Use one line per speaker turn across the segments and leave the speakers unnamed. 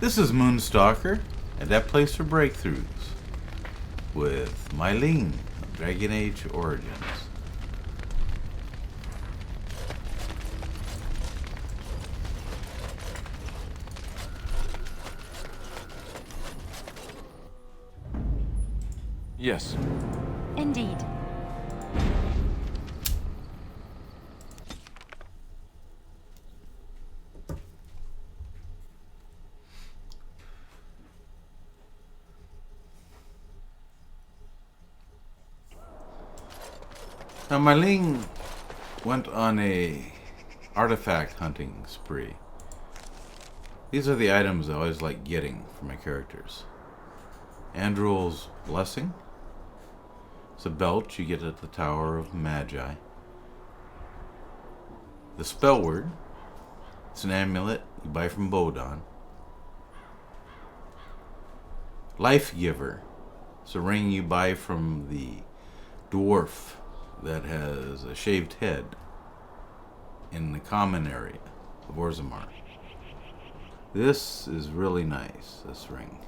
This is Moonstalker, and that place for breakthroughs with MaiLing of Dragon Age Origins.
Yes.
Indeed.
Now, MaiLing went on a artifact hunting spree. These are the items I always like getting for my characters. Andrul's Blessing. It's a belt you get at the Tower of Magi. The Spell Word. It's an amulet you buy from Bodon. Life Giver. It's a ring you buy from the dwarf that has a shaved head in the common area of Orzammar. This is really nice, this ring.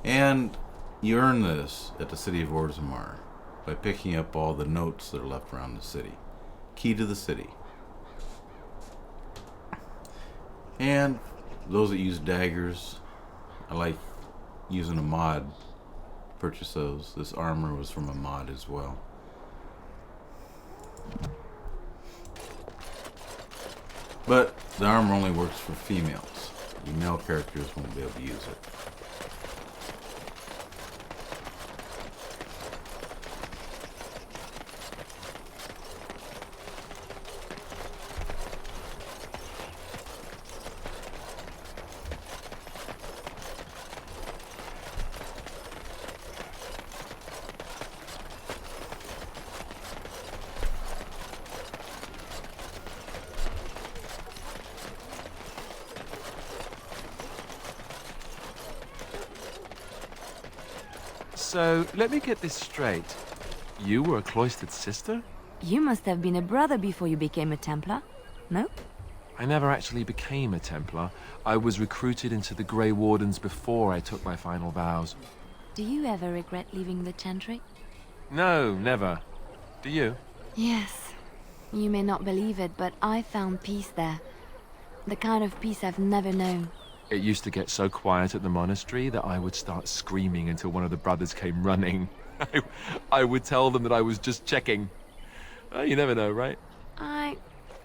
And you earn this at the city of Orzammar by picking up all the notes that are left around the city. Key to the city. And those that use daggers, I like using a mod. Purchase those. This armor was from a mod as well. But the armor only works for females. You male characters won't be able to use it.
So, let me get this straight. You were a cloistered sister?
You must have been a brother before you became a Templar, no?
I never actually became a Templar. I was recruited into the Grey Wardens before I took my final vows.
Do you ever regret leaving the Chantry?
No, never. Do you?
Yes. You may not believe it, but I found peace there. The kind of peace I've never known.
It used to get so quiet at the monastery that I would start screaming until one of the brothers came running. I would tell them that I was just checking. Well, you never know, right?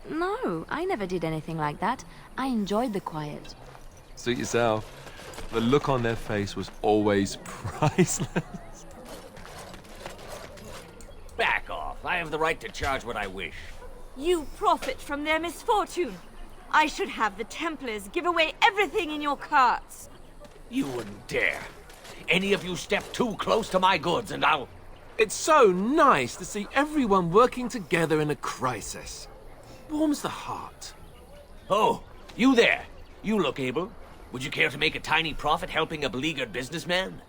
No, I never did anything like that. I enjoyed the quiet.
Suit yourself. The look on their face was always priceless.
Back off. I have the right to charge what I wish.
You profit from their misfortune. I should have the Templars give away everything in your carts.
You wouldn't dare. Any of you step too close to my goods and I'll...
It's so nice to see everyone working together in a crisis. Warms the heart.
Oh, you there. You look able. Would you care to make a tiny profit helping a beleaguered businessman?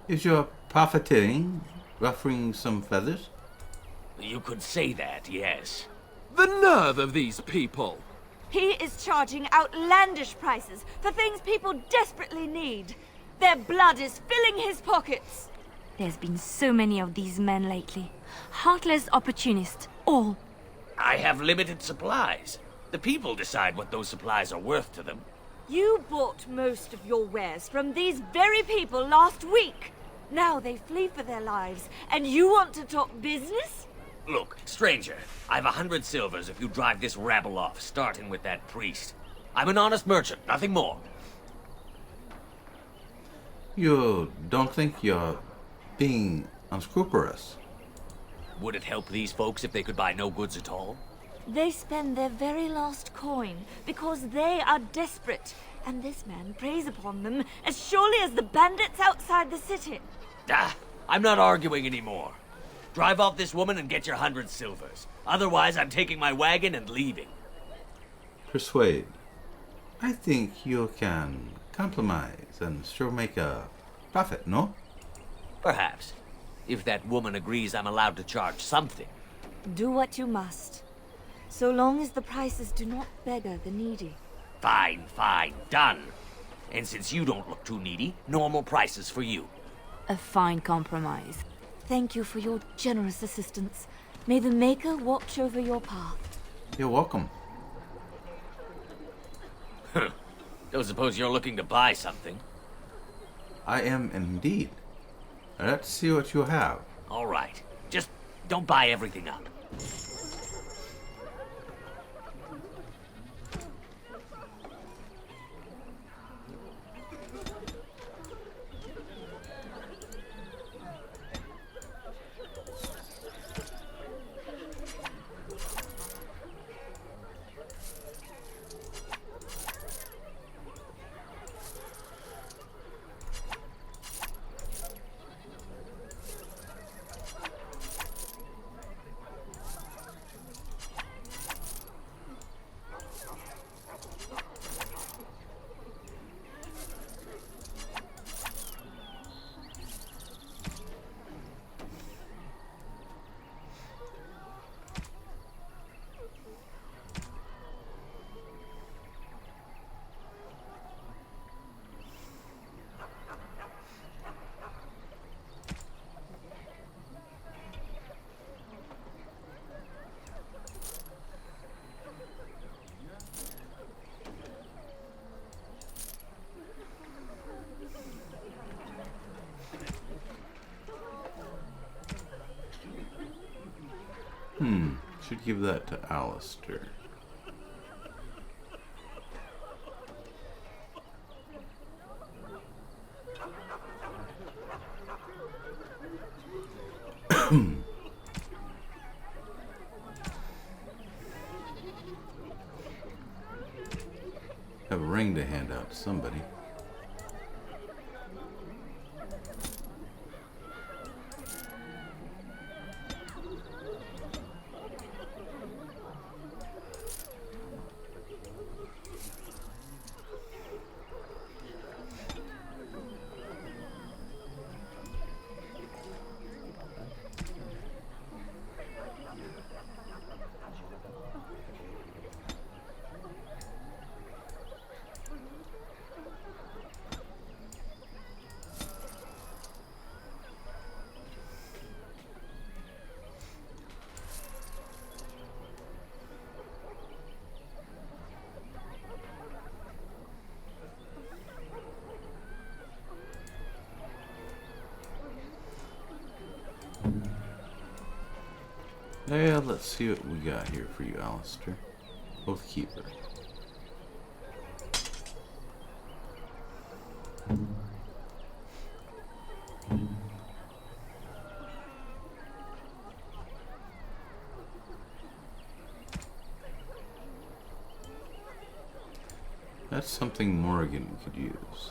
Is your profiteering ruffling some feathers?
You could say that, yes.
The nerve of these people!
He is charging outlandish prices for things people desperately need. Their blood is filling his pockets.
There's been so many of these men lately. Heartless opportunists, all.
I have limited supplies. The people decide what those supplies are worth to them.
You bought most of your wares from these very people last week. Now they flee for their lives, and you want to talk business?
Look, stranger, I've 100 silvers if you drive this rabble off, starting with that priest. I'm an honest merchant, nothing more.
You don't think you're being unscrupulous?
Would it help these folks if they could buy no goods at all?
They spend their very last coin because they are desperate, and this man preys upon them as surely as the bandits outside the city.
Ah, I'm not arguing anymore. Drive off this woman and get your 100 silvers. Otherwise, I'm taking my wagon and leaving.
Persuade. I think you can compromise and sure make a profit, no?
Perhaps. If that woman agrees I'm allowed to charge something.
Do what you must. so long as the prices do not beggar the needy.
Fine, fine, done. And since you don't look too needy, normal prices for you.
A fine compromise. Thank you for your generous assistance. May the Maker watch over your path.
You're welcome.
Don't suppose you're looking to buy something?
I am indeed. Let's see what you have.
All right. Just don't buy everything up.
Should give that to Alistair. Have a ring to hand out to somebody. Yeah, let's see what we got here for you, Alistair. Oathkeeper. That's something Morrigan could use.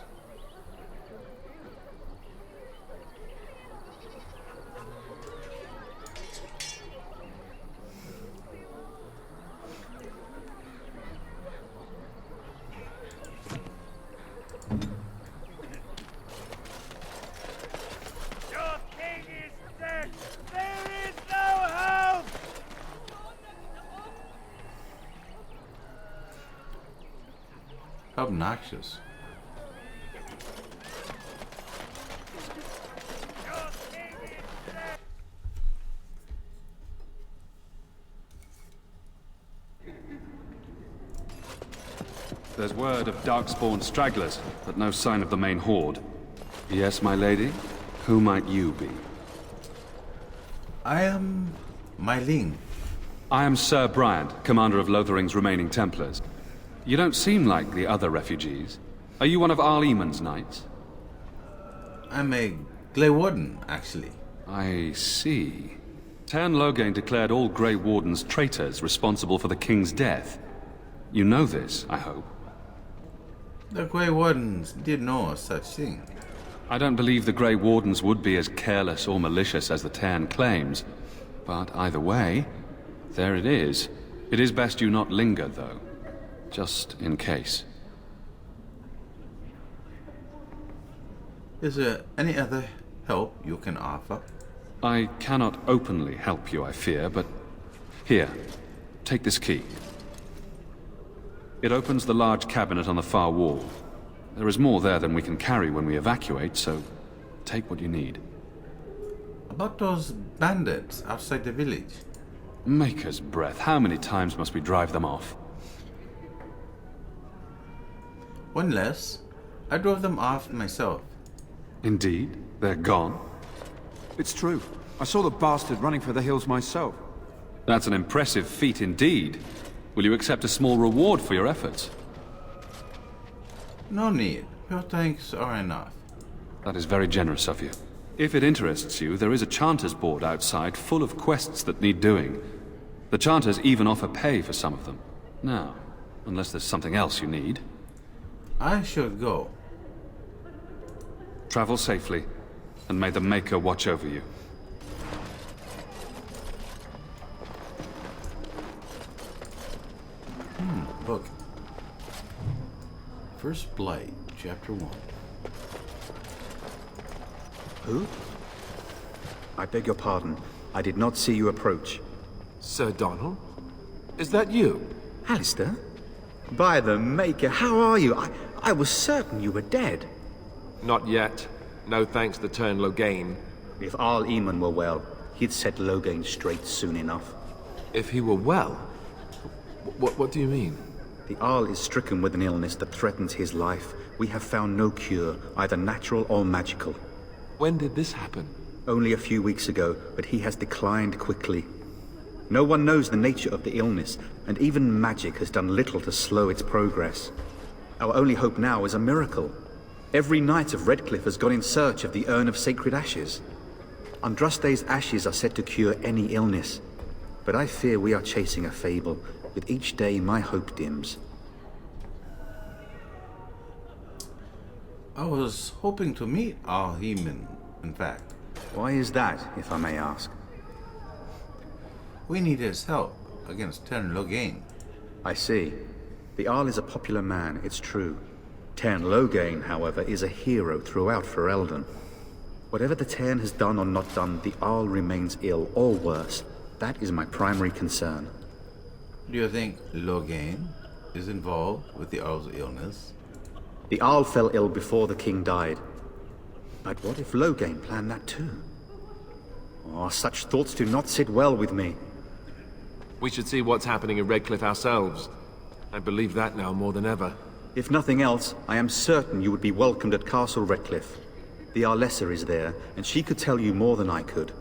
Obnoxious.
There's word of Darkspawn stragglers, but no sign of the main horde. Yes, my lady? Who might you be?
I am MaiLing.
I am Sir Bryant, commander of Lothering's remaining Templars. You don't seem like the other refugees. Are you one of Arl Eamon's knights?
I'm a Grey Warden, actually.
I see. Tern Loghain declared all Grey Wardens traitors responsible for the king's death. You know this, I hope.
The Grey Wardens did no such thing.
I don't believe the Grey Wardens would be as careless or malicious as the Tern claims. But either way, there it is. It is best you not linger, though. Just in case.
Is there any other help you can offer?
I cannot openly help you, I fear, but... Here. Take this key. It opens the large cabinet on the far wall. There is more there than we can carry when we evacuate, so take what you need.
About those bandits outside the village.
Maker's breath, how many times must we drive them off?
One less. I drove them off myself.
Indeed? They're gone?
It's true. I saw the bastard running for the hills myself.
That's an impressive feat indeed. Will you accept a small reward for your efforts?
No need. Your thanks are enough.
That is very generous of you. If it interests you, there is a Chanter's board outside full of quests that need doing. The Chanters even offer pay for some of them. Now, unless there's something else you need.
I should go.
Travel safely, and may the Maker watch over you.
Book. First Blight, Chapter 1.
Who? I beg your pardon. I did not see you approach.
Sir Donald? Is that you?
Alistair? By the Maker, how are you? I was certain you were dead.
Not yet. No thanks to Turn Loghain.
If Arl Eamon were well, he'd set Loghain straight soon enough.
If he were well? What do you mean?
The Arl is stricken with an illness that threatens his life. We have found no cure, either natural or magical.
When did this happen?
Only a few weeks ago, but he has declined quickly. No one knows the nature of the illness, and even magic has done little to slow its progress. Our only hope now is a miracle. Every knight of Redcliffe has gone in search of the Urn of Sacred Ashes. Andraste's ashes are said to cure any illness, but I fear we are chasing a fable. With each day, my hope dims.
I was hoping to meet Arl Eamon, in fact.
Why is that, if I may ask?
We need his help against Turn Loghain.
I see. The Arl is a popular man, it's true. Turn Loghain, however, is a hero throughout Ferelden. Whatever the Turn has done or not done, the Arl remains ill, or worse. That is my primary concern.
Do you think Loghain is involved with the Arl's illness?
The Arl fell ill before the king died. But what if Loghain planned that too? Oh, such thoughts do not sit well with me.
We should see what's happening in Redcliffe ourselves. I believe that now more than ever.
If nothing else, I am certain you would be welcomed at Castle Redcliffe. The Arlessa is there, and she could tell you more than I could.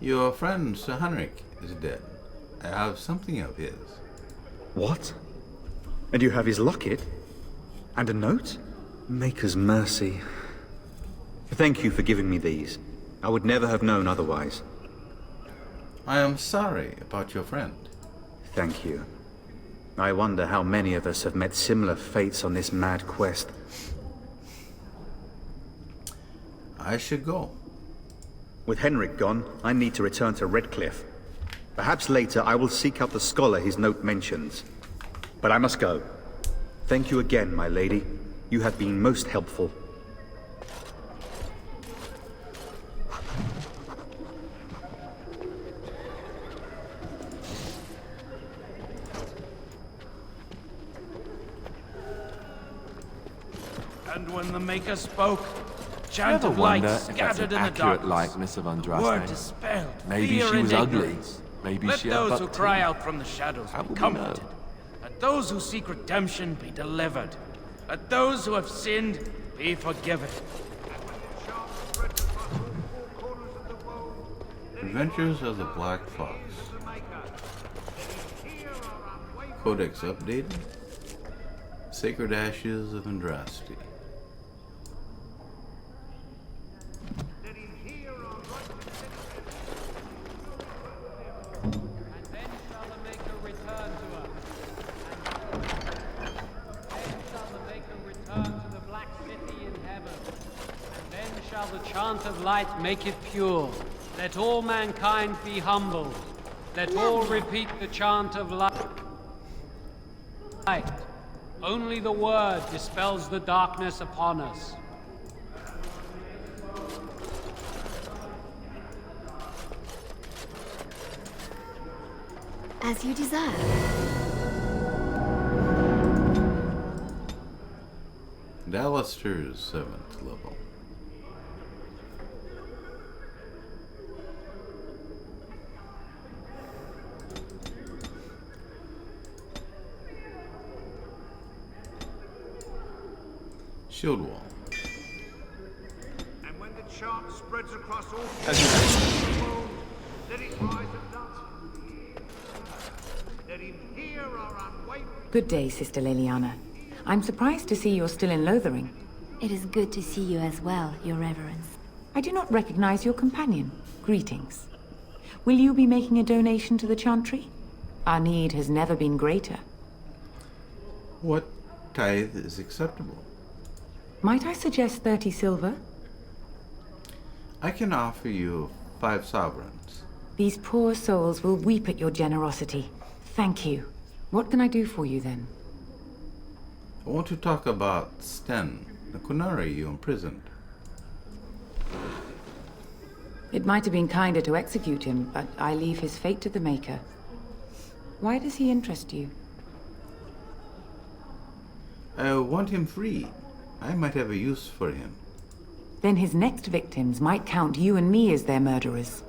Your friend Sir Henrik is dead. I have something of his.
What? And you have his locket? And a note? Maker's mercy. Thank you for giving me these. I would never have known otherwise.
I am sorry about your friend.
Thank you. I wonder how many of us have met similar fates on this mad quest.
I should go.
With Henrik gone, I need to return to Redcliffe. Perhaps later I will seek out the scholar his note mentions. But I must go. Thank you again, my lady. You have been most helpful.
And when the Maker spoke, chant
Ever
of light
wonder if that's an
scattered in the
accurate
darkness.
likeness of Andraste?
Word dispelled,
Maybe
fear
she was
and
ugly.
ignorance.
Maybe
Let
she had
those who
buck
cry
teeth.
out from the shadows
How
be
would we
comforted.
know?
Let those who seek redemption be delivered. Let those who have sinned be forgiven.
Adventures of the Black Fox. Codex updated. Sacred Ashes of Andraste.
The chant of light make it pure. Let all mankind be humbled. Let all repeat the chant of light. Only the word dispels the darkness upon us.
As you desire.
Dallister's 7th level. Shield wall.
And when the chant spreads across all
As you wish.
world, let it rise and dance. Let him hear our unwavering.
Good day, Sister Leliana. I'm surprised to see you're still in Lothering.
It is good to see you as well, Your Reverence.
I do not recognize your companion. Greetings. Will you be making a donation to the Chantry? Our need has never been greater.
What tithe is acceptable?
Might I suggest 30 silver?
I can offer you 5 sovereigns.
These poor souls will weep at your generosity. Thank you. What can I do for you then?
I want to talk about Sten, the Kunari you imprisoned.
It might have been kinder to execute him, but I leave his fate to the Maker. Why does he interest you?
I want him freed. I might have a use for him.
Then his next victims might count you and me as their murderers.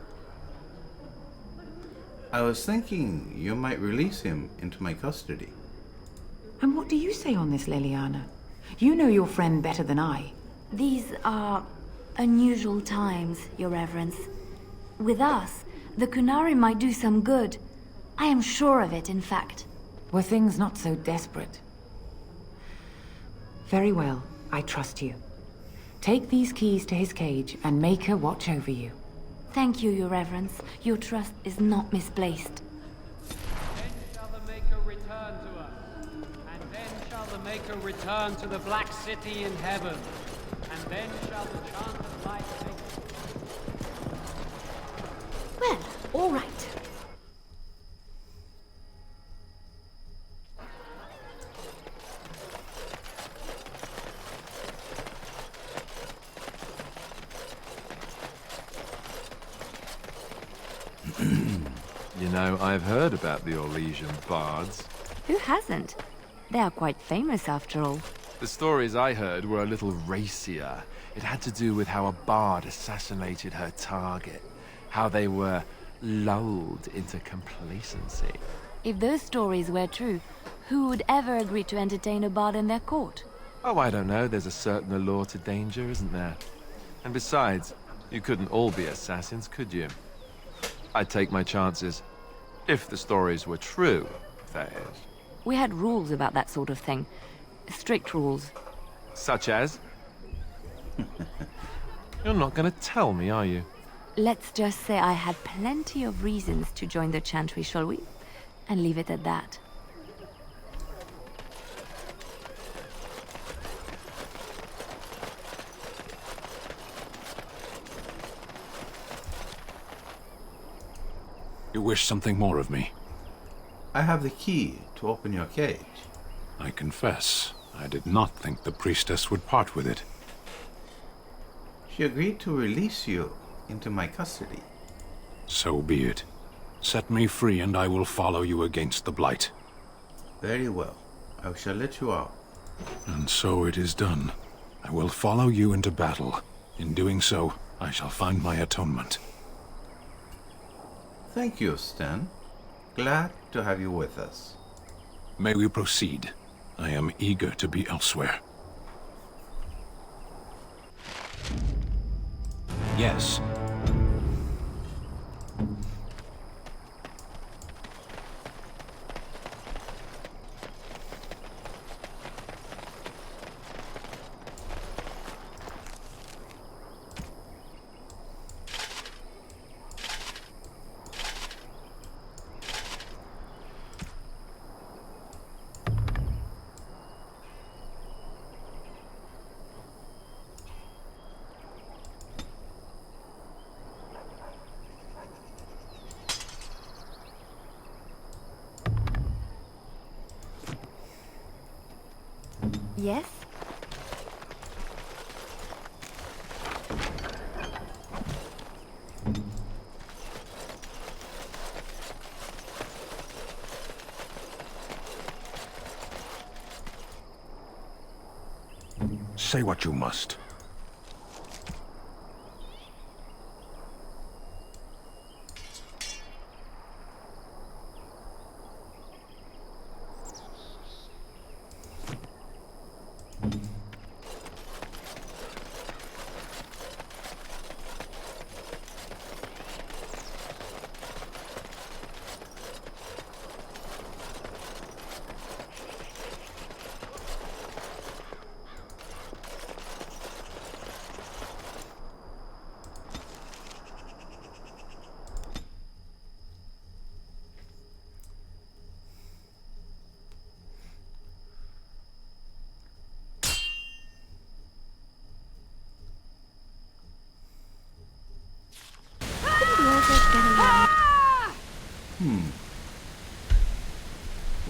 I was thinking you might release him into my custody.
And what do you say on this, Leliana? You know your friend better than I.
These are unusual times, Your Reverence. With us, the Kunari might do some good. I am sure of it, in fact.
Were things not so desperate? Very well, I trust you. Take these keys to his cage and make her watch over you.
Thank you, Your Reverence. Your trust is not misplaced.
Then shall the Maker return to us, and then shall the Maker return to the Black City in heaven, and then shall the chant of light take...
Well, all right.
You know, I've heard about the Orlesian bards.
Who hasn't? They are quite famous, after all.
The stories I heard were a little racier. It had to do with how a bard assassinated her target, how they were lulled into complacency.
If those stories were true, who would ever agree to entertain a bard in their court?
Oh, I don't know. There's a certain allure to danger, isn't there? And besides, you couldn't all be assassins, could you? I'd take my chances. If the stories were true, that is.
We had rules about that sort of thing. Strict rules.
Such as? You're not going to tell me, are you?
Let's just say I had plenty of reasons to join the Chantry, shall we? And leave it at that.
You wish something more of me?
I have the key to open your cage.
I confess, I did not think the priestess would part with it.
She agreed to release you into my custody.
So be it. Set me free and I will follow you against the Blight.
Very well. I shall let you out.
And so it is done. I will follow you into battle. In doing so, I shall find my atonement.
Thank you, Stan. Glad to have you with us.
May we proceed? I am eager to be elsewhere. Yes.
Yes?
say what you must.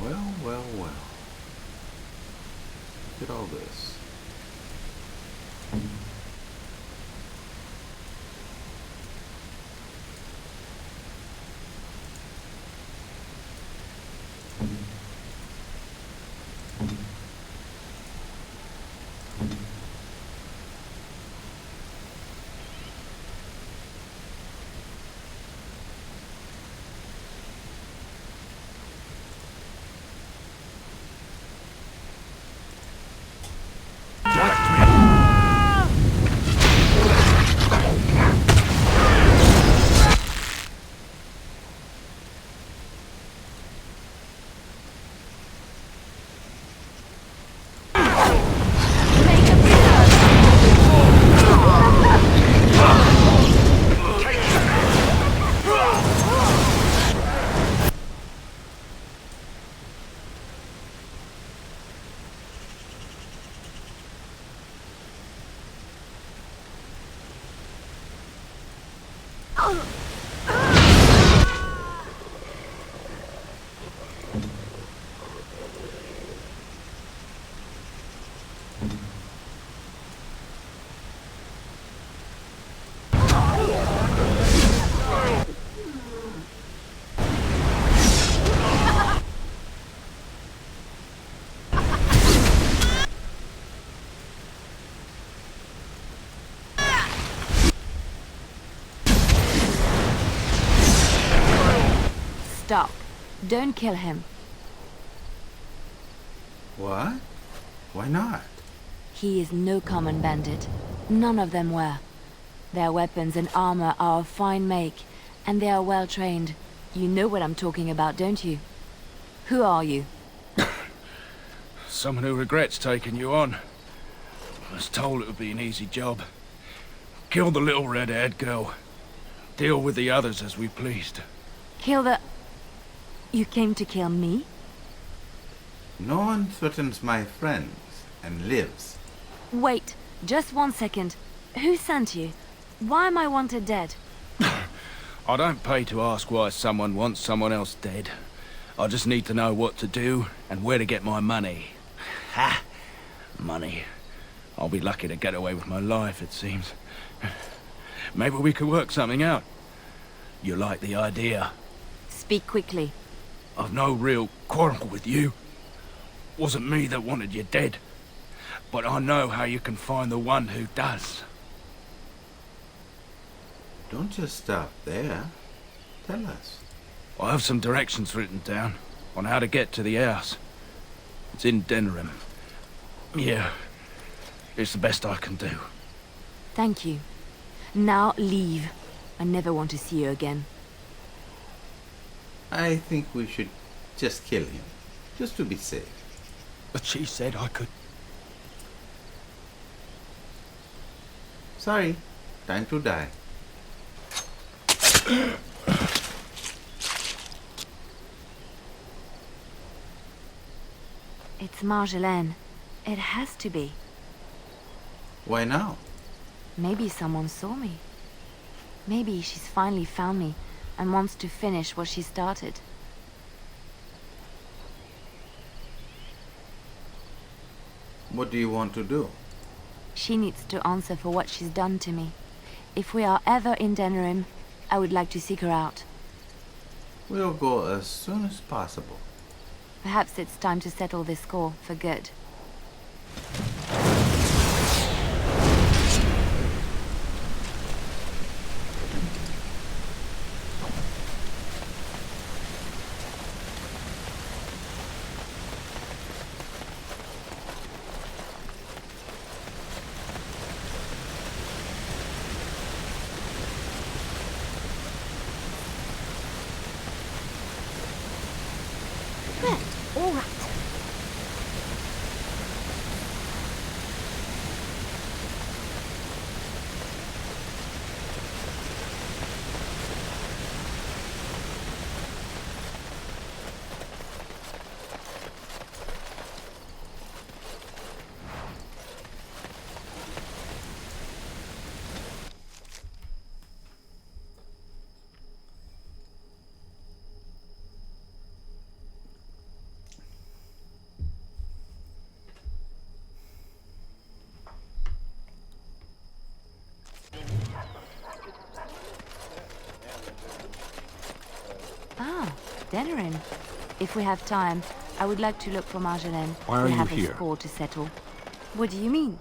Well. Look at all this.
Stop. Don't kill him.
What? Why not?
He is no common bandit. None of them were. Their weapons and armor are of fine make, and they are well trained. You know what I'm talking about, don't you? Who are you?
Someone who regrets taking you on. I was told it would be an easy job. Kill the little red-haired girl. Deal with the others as we pleased.
Kill the... You came to kill me?
No one threatens my friends and lives.
Wait, just 1 second. Who sent you? Why am I wanted dead?
I don't pay to ask why someone wants someone else dead. I just need to know what to do and where to get my money. Ha! Money. I'll be lucky to get away with my life, it seems. Maybe we could work something out. You like the idea?
Speak quickly.
I've no real quarrel with you. Wasn't me that wanted you dead. But I know how you can find the one who does.
Don't just stop there. Tell us.
I have some directions written down on how to get to the house. It's in Denerim. Yeah, it's the best I can do.
Thank you. Now leave. I never want to see you again.
I think we should just kill him, just to be safe.
But she said I could.
Sorry, time to die.
It's Marjolaine. It has to be.
Why now?
Maybe someone saw me. Maybe she's finally found me and wants to finish what she started.
What do you want to do?
She needs to answer for what she's done to me. If we are ever in Denerim, I would like to seek her out.
We'll go as soon as possible.
Perhaps it's time to settle this score for good.
threat. All right.
Ah, Denerin. If we have time, I would like to look for Marjolaine.
Why are
we
you
have
here?
a score to settle. What do you mean?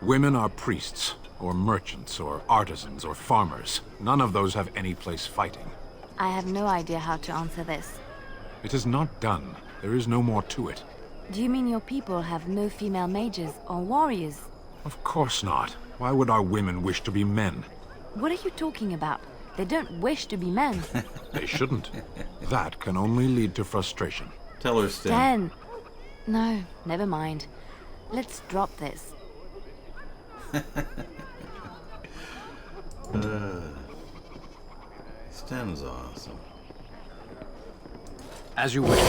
Women are priests, or merchants, or artisans, or farmers. None of those have any place fighting.
I have no idea how to answer this.
It is not done. There is no more to it.
Do you mean your people have no female mages or warriors?
Of course not. Why would our women wish to be men?
What are you talking about? They don't wish to be men.
They shouldn't. That can only lead to frustration.
Tell her, Stan.
Dan! No, never mind. Let's drop this.
Stan's awesome.
As you wish.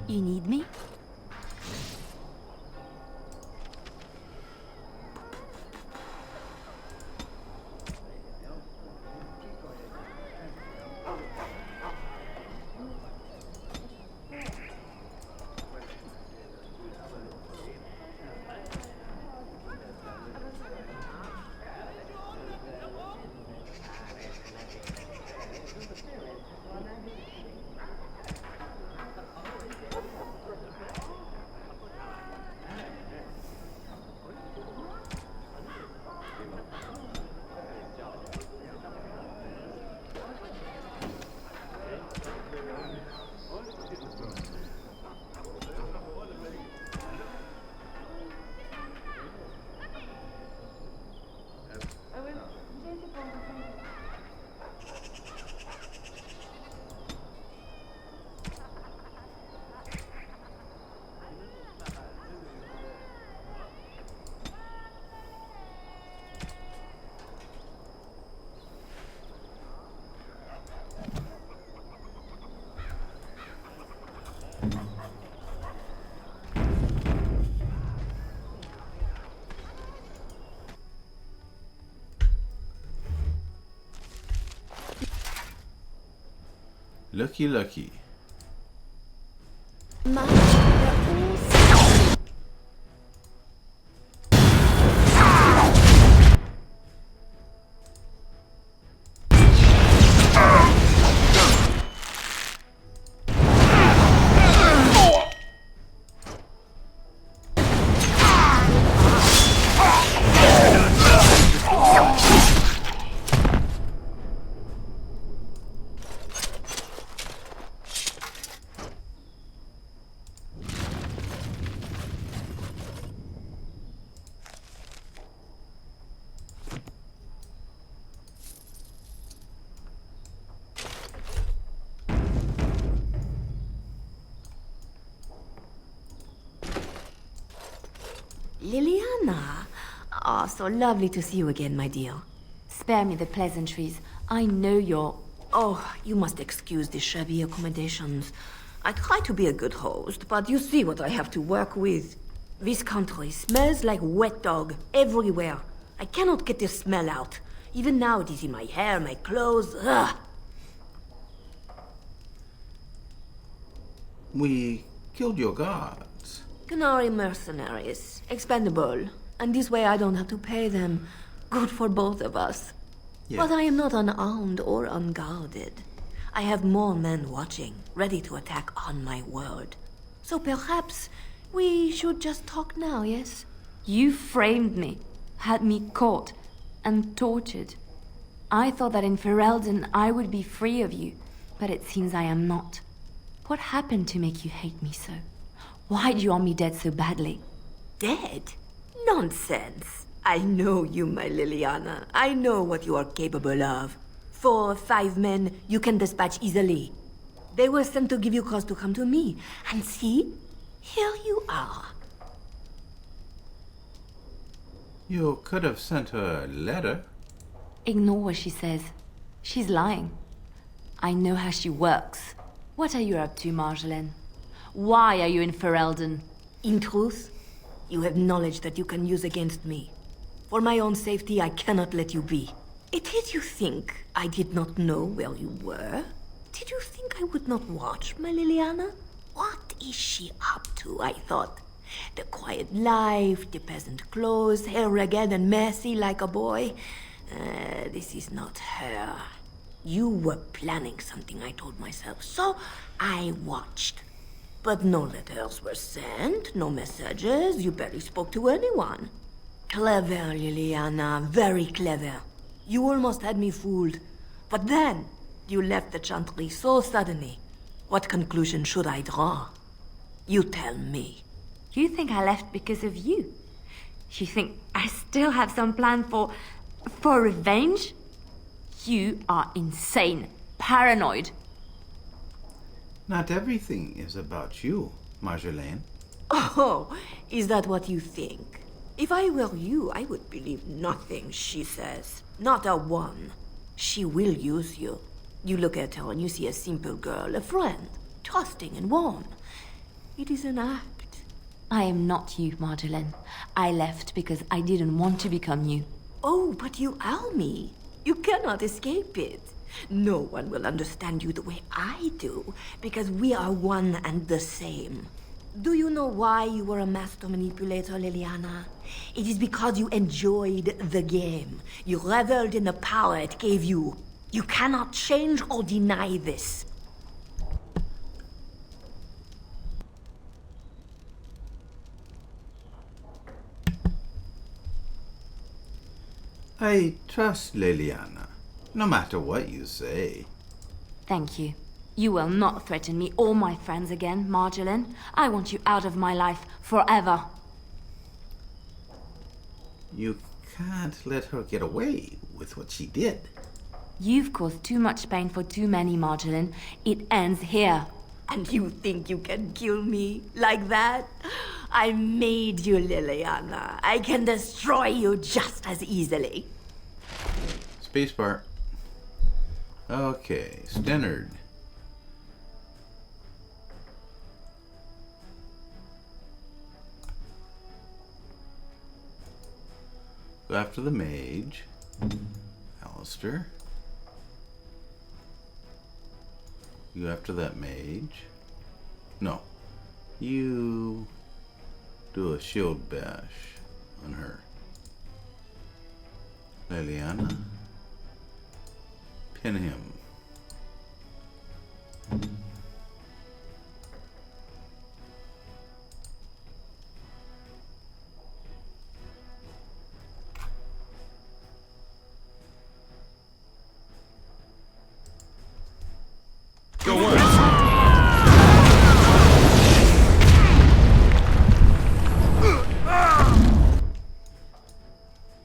You need me?
Lucky, lucky.
Liliana? Ah, so lovely to see you again, my dear.
Spare me the pleasantries. I know you're...
Oh, you must excuse the shabby accommodations. I try to be a good host, but you see what I have to work with. This country smells like wet dog everywhere. I cannot get the smell out. Even now it is in my hair, my clothes. Ugh.
We killed your gods.
Canary mercenaries, expendable, and this way I don't have to pay them. Good for both of us.
Yeah.
But I am not unarmed or unguarded. I have more men watching, ready to attack on my word. So perhaps we should just talk now, yes?
You framed me, had me caught, and tortured. I thought that in Ferelden I would be free of you, but it seems I am not. What happened to make you hate me so? Why do you want me dead so badly?
Dead? Nonsense. I know you, my Liliana. I know what you are capable of. 4 or 5 men you can dispatch easily. They were sent to give you cause to come to me. And see, here you are.
You could have sent her a letter.
Ignore what she says. She's lying. I know how she works. What are you up to, Marjolaine? Why are you in Ferelden?
In truth, you have knowledge that you can use against me. For my own safety, I cannot let you be. Did you think I did not know where you were? Did you think I would not watch, my Liliana? What is she up to, I thought? The quiet life, the peasant clothes, hair ragged and messy like a boy. This is not her. You were planning something, I told myself, so I watched. But no letters were sent, no messages, you barely spoke to anyone. Clever, Liliana, very clever. You almost had me fooled. But then, you left the Chantry so suddenly. What conclusion should I draw? You tell me.
You think I left because of you? You think I still have some plan for revenge? You are insane, paranoid.
Not everything is about you, Marjolaine.
Oh, is that what you think? If I were you, I would believe nothing she says. Not a one. She will use you. You look at her and you see a simple girl, a friend, trusting and warm. It is an act.
I am not you, Marjolaine. I left because I didn't want to become you.
Oh, but you are me. You cannot escape it. No one will understand you the way I do, because we are one and the same. Do you know why you were a master manipulator, Liliana? It is because you enjoyed the game. You reveled in the power it gave you. You cannot change or deny this.
I trust Liliana, no matter what you say.
Thank you. You will not threaten me or my friends again, Marjolaine. I want you out of my life forever.
You can't let her get away with what she did.
You've caused too much pain for too many, Marjolaine. It ends here.
And you think you can kill me like that? I made you, Liliana. I can destroy you just as easily.
Spacebar. Okay, Stennard. Go after the mage. Alistair. You go after that mage. No. You do a shield bash on her. Liliana. Pin him.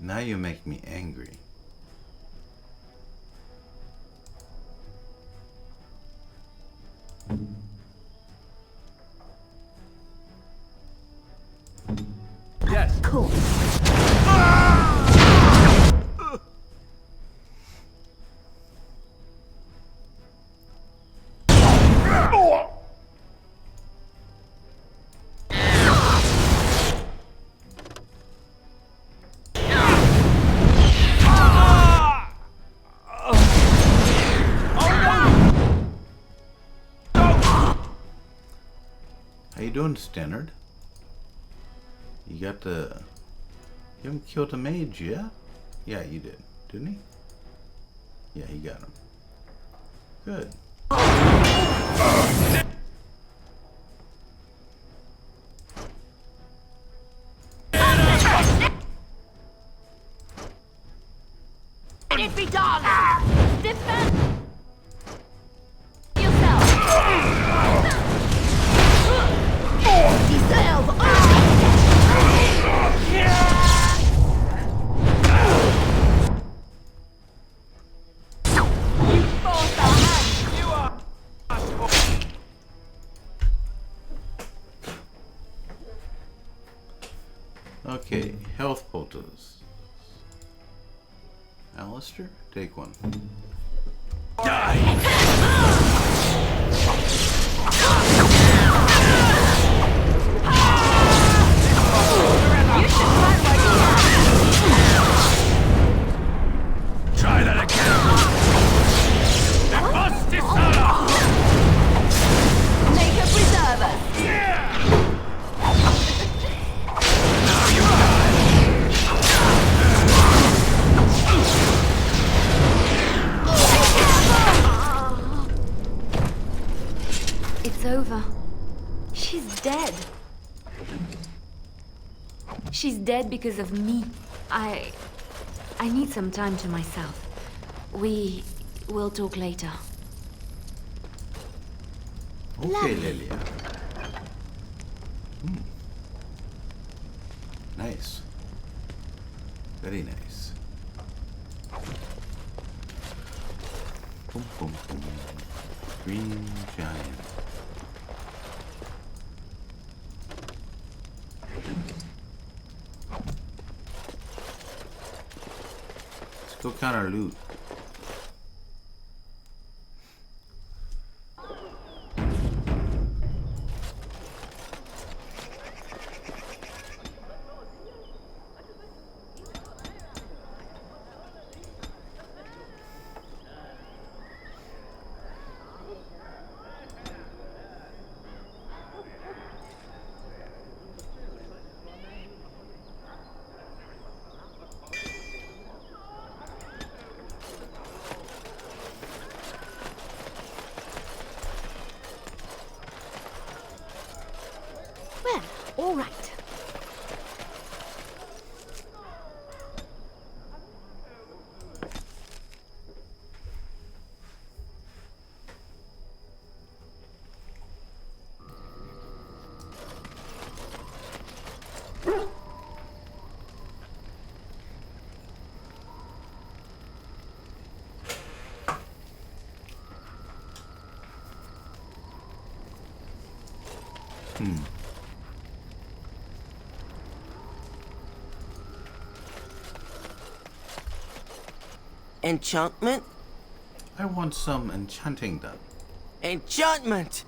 Now you make me angry.
Yes.
Cool.
How you doing, Stennard? You got the... You haven't killed a mage yet? Yeah, you did. Didn't he? Yeah, he got him. Good.
It be done!
Okay, health poultices. Alistair, take one.
Try that again!
Make a preserver. It's over. She's dead. She's dead because of me. I need some time to myself. We will talk later.
Okay, Lilia. Nice. Very nice. Boom, boom, boom. Green giant. Let's go count our loot.
Well, all right.
Enchantment?
I want some enchanting done.
Enchantment!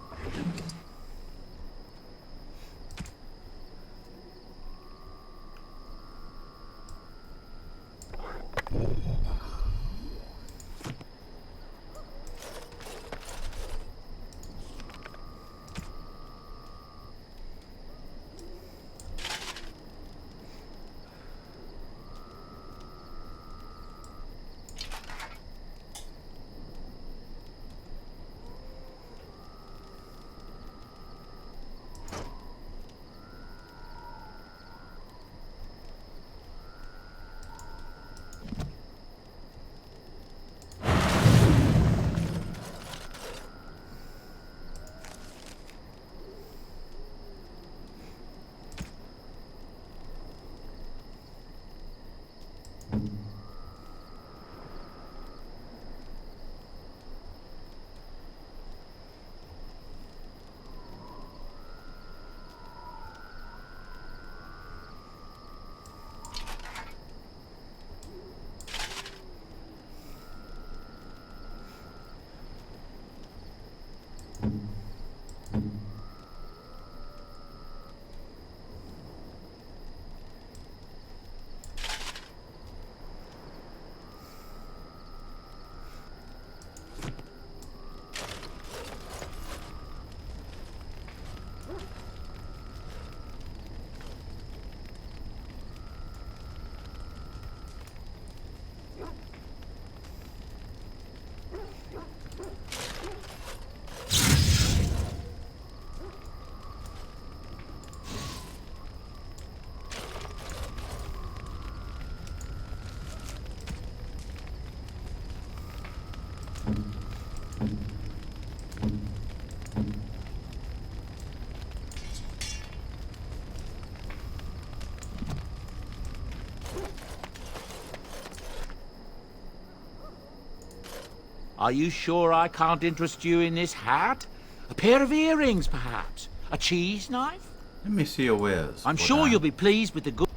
Are you sure I can't interest you in this hat? A pair of earrings, perhaps? A cheese knife?
Let me see your wares.
I'm sure you'll be pleased with the good...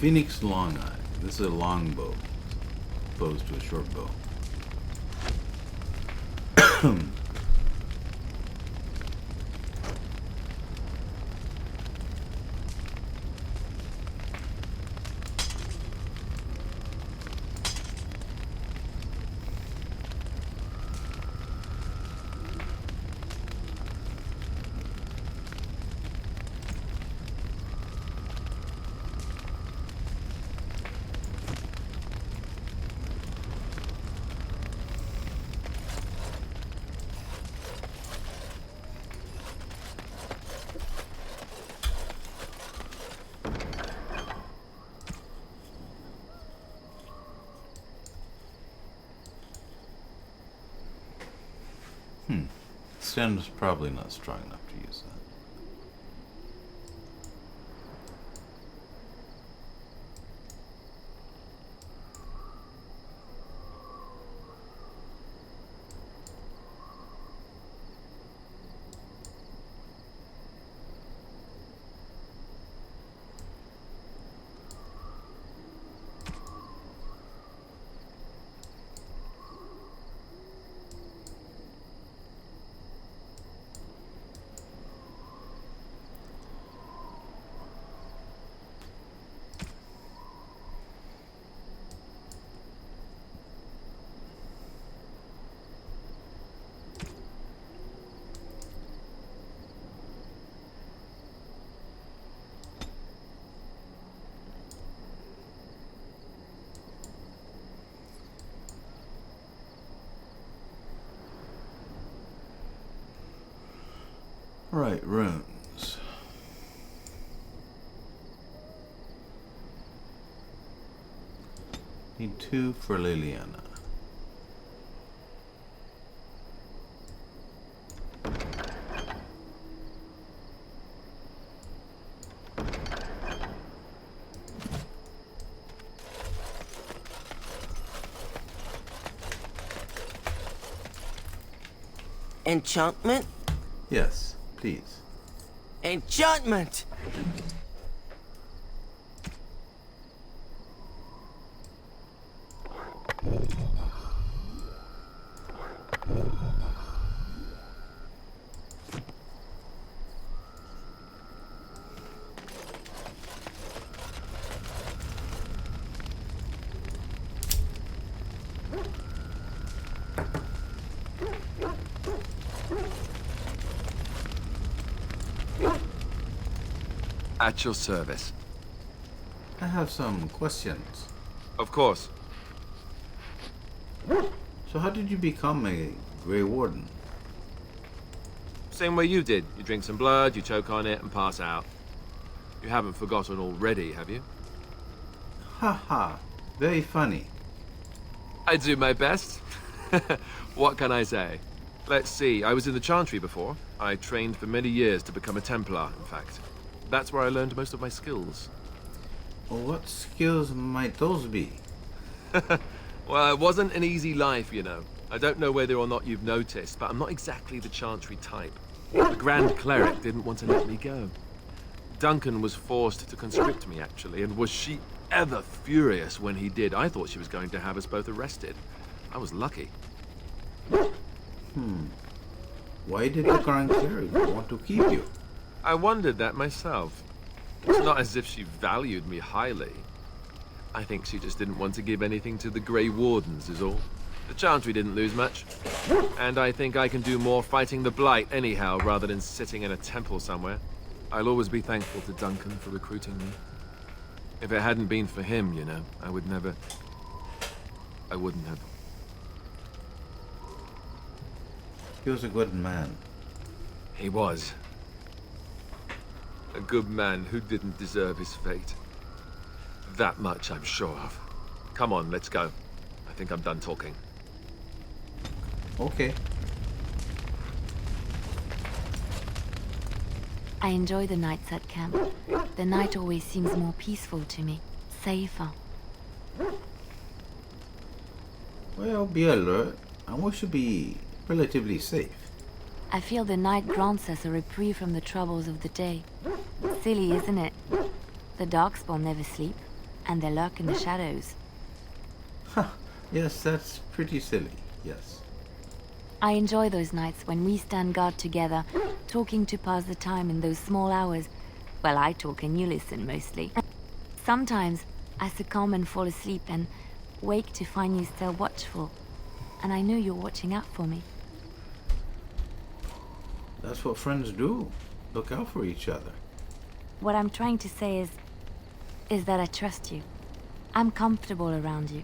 Phoenix Long Eye. This is a longbow, opposed to a short bow. Sten's probably not strong enough to use that. Right, runes. Need 2 for Liliana.
Enchantment?
Yes, please.
Enchantment!
At your service.
I have some questions.
Of course.
So how did you become a Grey Warden?
Same way you did. You drink some blood, you choke on it, and pass out. You haven't forgotten already, have you?
Ha ha. Very funny.
I do my best. What can I say? Let's see, I was in the Chantry before. I trained for many years to become a Templar, in fact. That's where I learned most of my skills.
Well, what skills might those be?
Well, it wasn't an easy life, you know. I don't know whether or not you've noticed, but I'm not exactly the Chantry type. The Grand Cleric didn't want to let me go. Duncan was forced to conscript me, actually, and was she ever furious when he did. I thought she was going to have us both arrested. I was lucky.
Why did the Grand Cleric want to keep you?
I wondered that myself. It's not as if she valued me highly. I think she just didn't want to give anything to the Grey Wardens is all. The Chantry didn't lose much. And I think I can do more fighting the Blight anyhow, rather than sitting in a temple somewhere. I'll always be thankful to Duncan for recruiting me. If it hadn't been for him, you know, I wouldn't have.
He was a good man.
He was. A good man who didn't deserve his fate. That much I'm sure of. Come on, let's go. I think I'm done talking.
Okay.
I enjoy the nights at camp. The night always seems more peaceful to me. Safer.
Well, be alert, and we should be relatively safe.
I feel the night grants us a reprieve from the troubles of the day. Silly, isn't it? The Darkspawn never sleep. and they lurk in the shadows.
Yes, that's pretty silly, yes.
I enjoy those nights when we stand guard together, talking to pass the time in those small hours. Well, I talk and you listen mostly. Sometimes I succumb and fall asleep and wake to find you still watchful. And I know you're watching out for me.
That's what friends do. Look out for each other.
What I'm trying to say is that I trust you. I'm comfortable around you.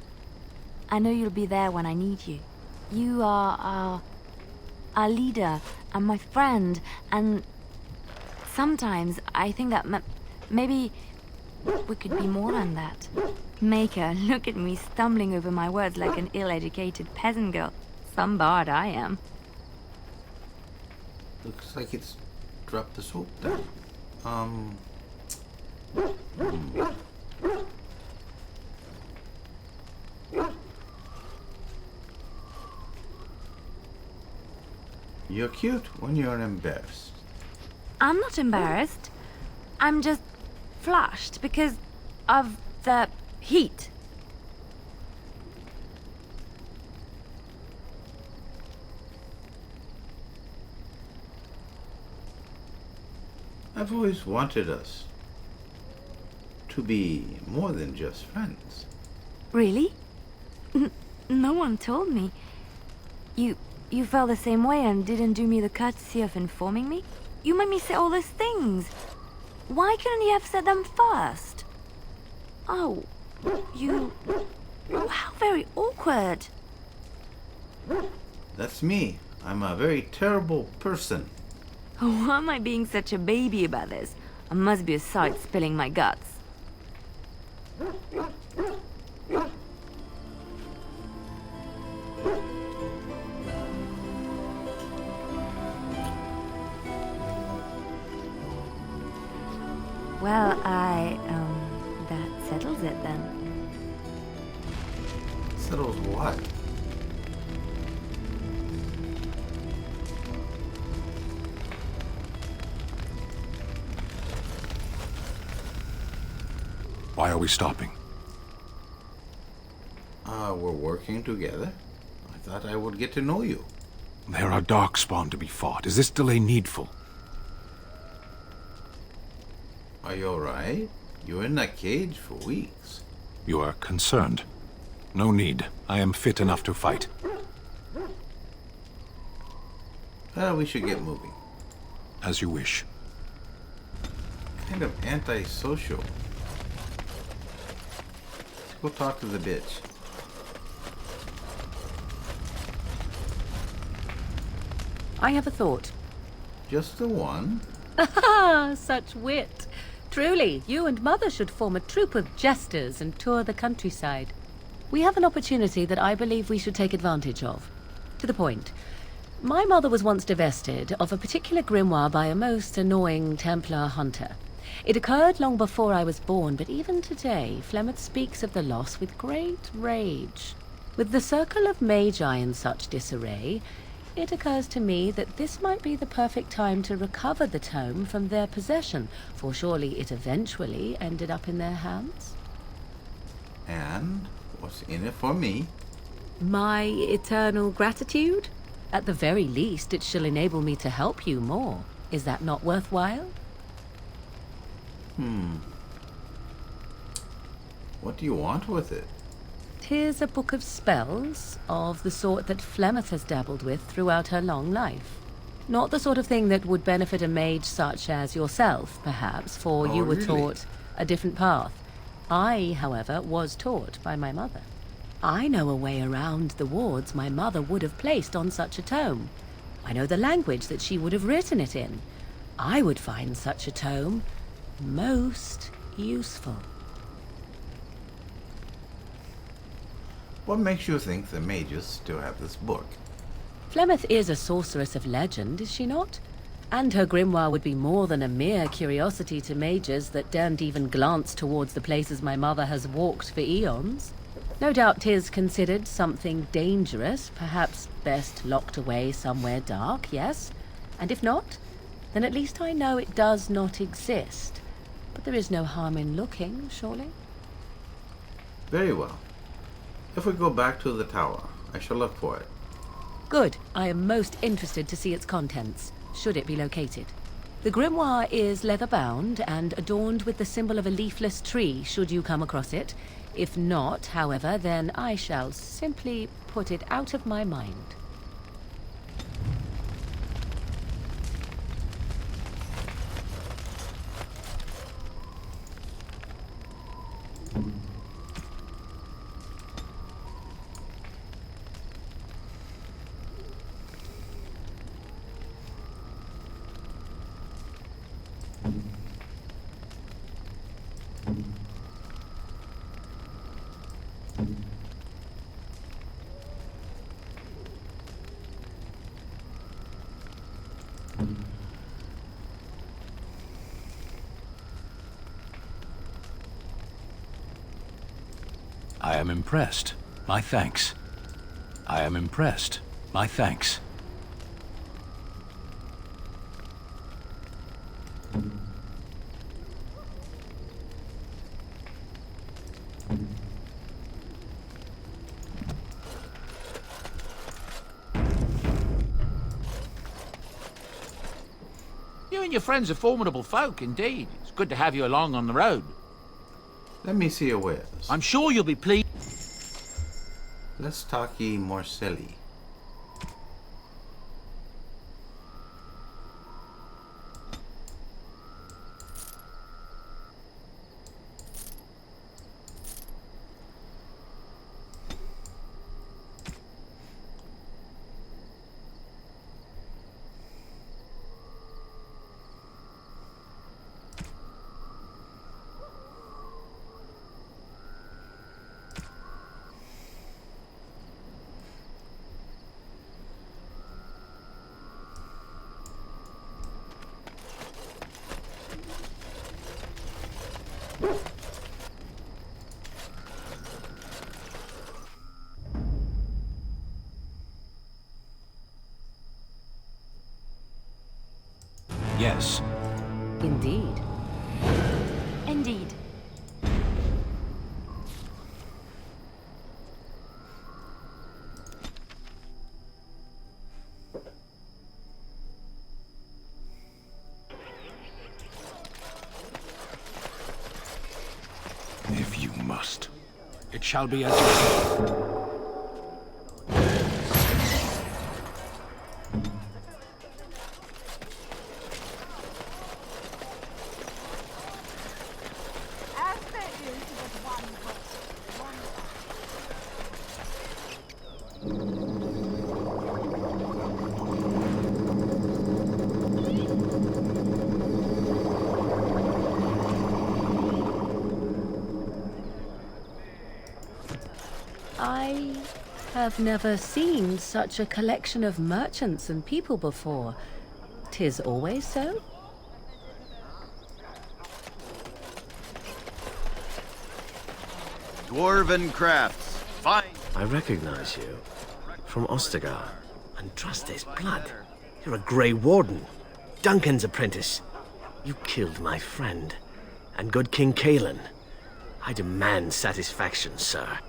I know you'll be there when I need you. You are our leader and my friend, and sometimes I think that maybe we could be more than that. Maker, look at me stumbling over my words like an ill-educated peasant girl. Some bard I am.
Looks like it's dropped the soap down. You're cute when you're embarrassed.
I'm not embarrassed. I'm just flushed because of the heat.
I've always wanted us to be more than just friends.
Really? No one told me. You felt the same way and didn't do me the courtesy of informing me? You made me say all those things. Why couldn't you have said them first? Oh, you... Oh, how very awkward.
That's me. I'm a very terrible person.
Why am I being such a baby about this? I must be a sight spilling my guts. Well, that settles it then.
Settles what?
Why are we stopping?
We're working together. I thought I would get to know you.
There are Darkspawn to be fought. Is this delay needful?
Are you alright? You were in that cage for weeks.
You are concerned. No need. I am fit enough to fight.
We should get moving.
As you wish.
Kind of antisocial. Let's go talk to the bitch.
I have a thought.
Just the one?
Ah, such wit. Truly, you and Mother should form a troupe of jesters and tour the countryside. We have an opportunity that I believe we should take advantage of. To the point. My mother was once divested of a particular grimoire by a most annoying Templar hunter. It occurred long before I was born, but even today, Flemeth speaks of the loss with great rage. With the circle of magi in such disarray, it occurs to me that this might be the perfect time to recover the tome from their possession, for surely it eventually ended up in their hands.
And what's in it for me?
My eternal gratitude? At the very least, it shall enable me to help you more. Is that not worthwhile?
What do you want with it?
'Tis a book of spells, of the sort that Flemeth has dabbled with throughout her long life. Not the sort of thing that would benefit a mage such as yourself, perhaps, for you were
really?
taught a different path. I, however, was taught by my mother. I know a way around the wards my mother would have placed on such a tome. I know the language that she would have written it in. I would find such a tome most useful.
What makes you think the mages still have this book?
Flemeth is a sorceress of legend, is she not? And her grimoire would be more than a mere curiosity to mages that daren't even glance towards the places my mother has walked for eons. No doubt 'tis considered something dangerous, perhaps best locked away somewhere dark, yes? And if not, then at least I know it does not exist. But there is no harm in looking, surely?
Very well. If we go back to the tower, I shall look for it.
Good. I am most interested to see its contents, should it be located. The grimoire is leather-bound and adorned with the symbol of a leafless tree, should you come across it. If not, however, then I shall simply put it out of my mind.
I am impressed. My thanks. I am impressed. My thanks.
You and your friends are formidable folk, indeed. It's good to have you along on the road.
Let me see your wares.
I'm sure you'll be pleased.
Let's talk ye more silly.
Yes.
Indeed.
Indeed.
If you must. It shall be as...
I have never seen such a collection of merchants and people before. 'Tis always so?
Dwarven crafts. Fine.
I recognize you. From Ostagar. Andraste's blood. You're a Grey Warden. Duncan's apprentice. You killed my friend. And good King Cailan. I demand satisfaction, sir.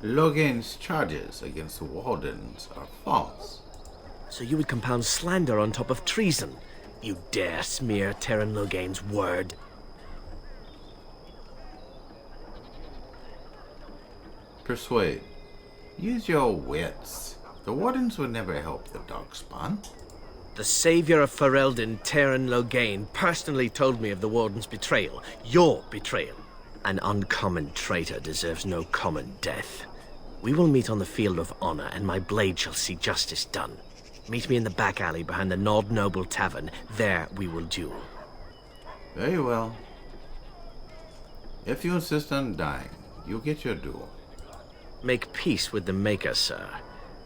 Logan's charges against the Wardens are false.
So you would compound slander on top of treason? You dare smear Terran Logain's word?
Persuade. Use your wits. The Wardens would never help the Darkspawn.
The savior of Ferelden, Terran Logain, personally told me of the Warden's betrayal. Your betrayal. An uncommon traitor deserves no common death. We will meet on the field of honor, and my blade shall see justice done. Meet me in the back alley behind the Nod Noble Tavern. There we will duel.
Very well. If you insist on dying, you'll get your duel.
Make peace with the Maker, sir.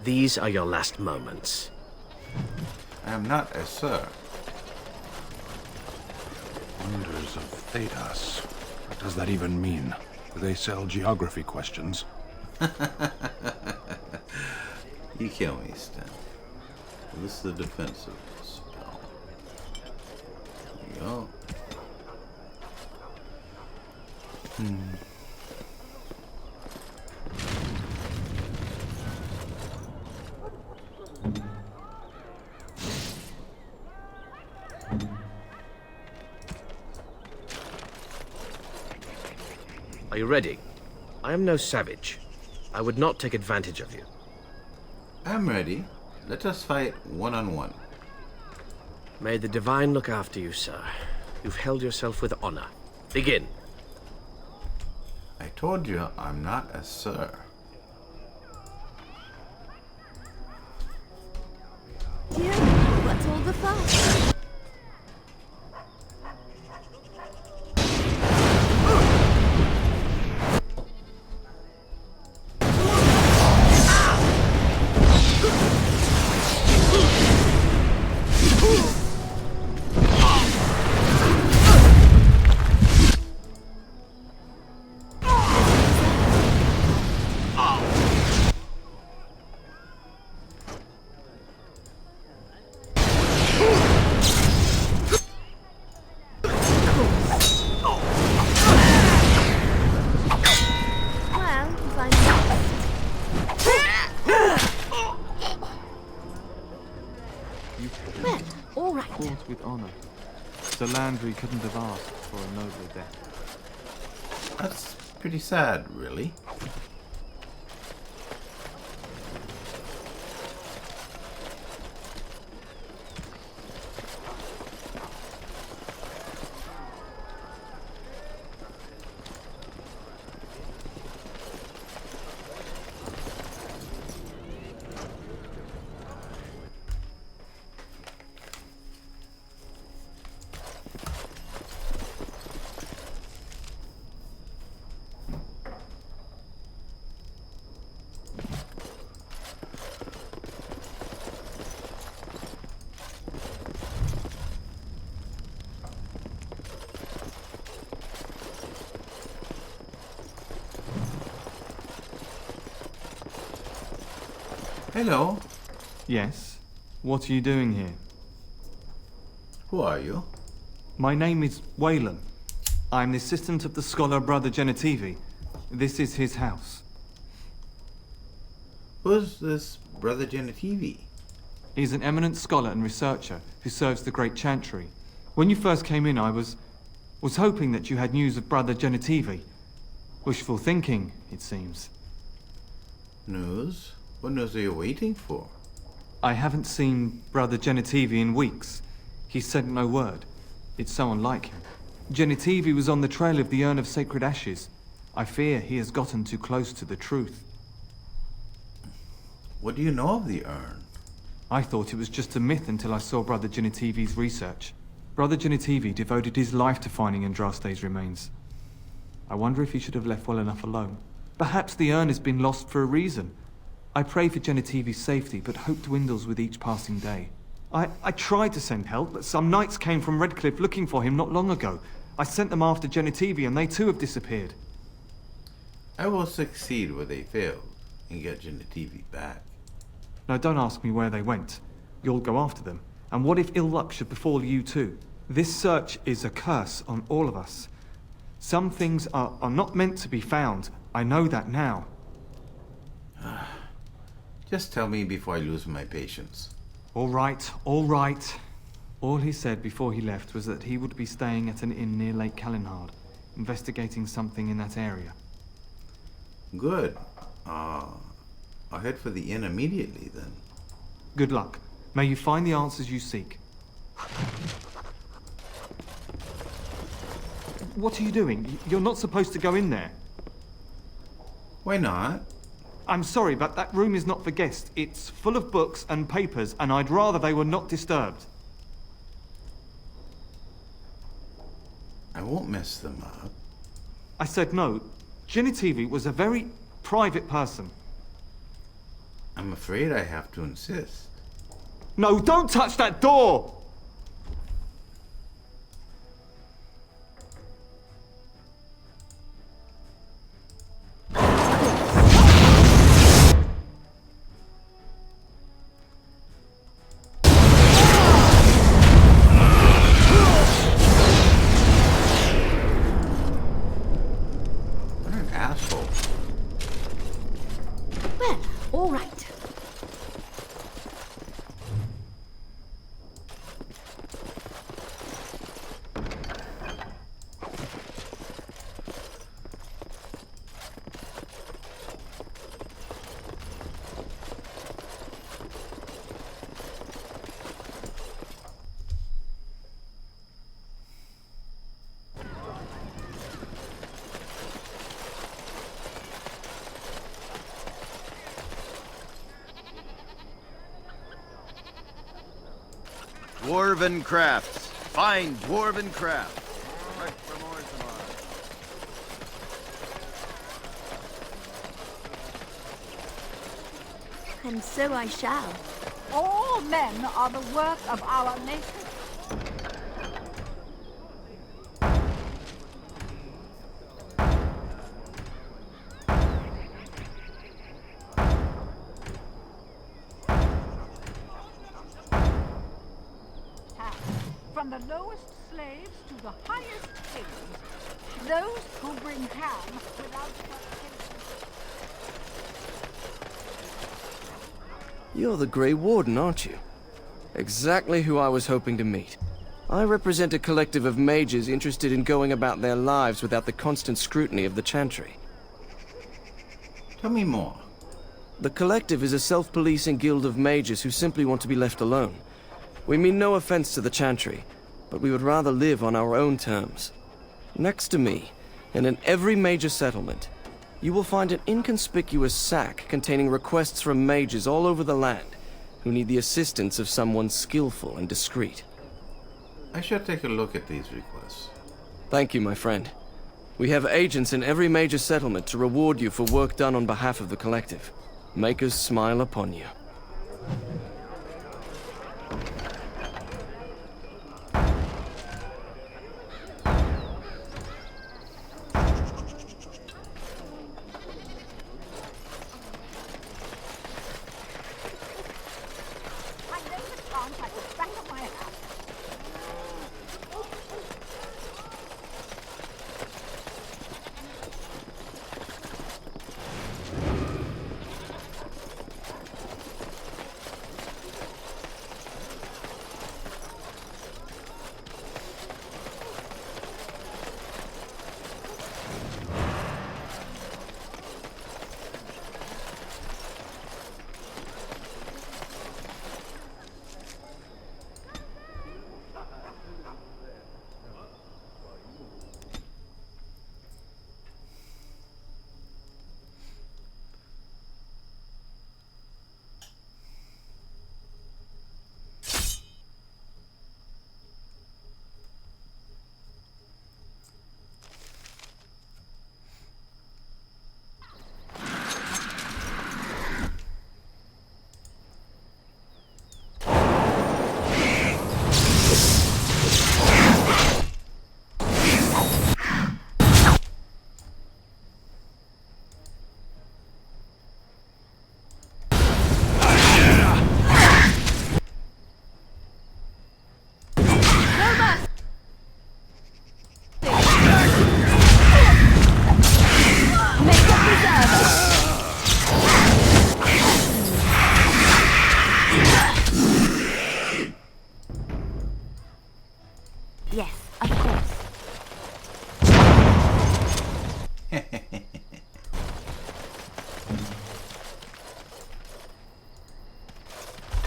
These are your last moments.
I am not a sir.
Wonders of Thedas. What does that even mean? Do they sell geography questions?
You kill me, Stan. This is the defensive spell. There you go.
Are you ready? I am no savage. I would not take advantage of you.
I'm ready. Let us fight one-on-one.
May the Divine look after you, sir. You've held yourself with honor. Begin.
I told you I'm not a sir.
Dear, what's all the fuss?
Fought with honor. Sir Landry couldn't have asked for a nobler death.
That's pretty sad, really. Hello.
Yes? What are you doing here?
Who are you?
My name is MaiLing. I'm the assistant of the scholar Brother Genitivi. This is his house.
Who's this Brother Genitivi?
He's an eminent scholar and researcher who serves the Great Chantry. When you first came in, I was hoping that you had news of Brother Genitivi. Wishful thinking, it seems.
News? What news are you waiting for?
I haven't seen Brother Genitivi in weeks. He sent no word. It's so unlike him. Genitivi was on the trail of the Urn of Sacred Ashes. I fear he has gotten too close to the truth.
What do you know of the urn?
I thought it was just a myth until I saw Brother Genitivi's research. Brother Genitivi devoted his life to finding Andraste's remains. I wonder if he should have left well enough alone. Perhaps the urn has been lost for a reason. I pray for Genitivi's safety, but hope dwindles with each passing day. I tried to send help, but some knights came from Redcliffe looking for him not long ago. I sent them after Genitivi, and they too have disappeared.
I will succeed where they failed and get Genitivi back.
No, don't ask me where they went. You'll go after them. And what if ill luck should befall you too? This search is a curse on all of us. Some things are not meant to be found. I know that now.
Just tell me before I lose my patience.
All right, all right. All he said before he left was that he would be staying at an inn near Lake Callinhard, investigating something in that area.
Good. I'll head for the inn immediately then.
Good luck. May you find the answers you seek. What are you doing? You're not supposed to go in there.
Why not?
I'm sorry, but that room is not for guests. It's full of books and papers, and I'd rather they were not disturbed.
I won't mess them up.
I said no. Genitivi was a very private person.
I'm afraid I have to insist.
No, don't touch that door!
asshole.
Well, all right.
Dwarven crafts. Fine dwarven crafts. Fresh from Orzammar.
And so I shall.
All men are the work of our Maker. From the lowest slaves to the highest kings, those who bring ham without
You're the Grey Warden, aren't you? Exactly who I was hoping to meet. I represent a collective of mages interested in going about their lives without the constant scrutiny of the Chantry.
Tell me more.
The collective is a self-policing guild of mages who simply want to be left alone. We mean no offense to the Chantry, but we would rather live on our own terms. Next to me, and in every major settlement, you will find an inconspicuous sack containing requests from mages all over the land who need the assistance of someone skillful and discreet.
I should take a look at these requests.
Thank you, my friend. We have agents in every major settlement to reward you for work done on behalf of the collective. Make us smile upon you.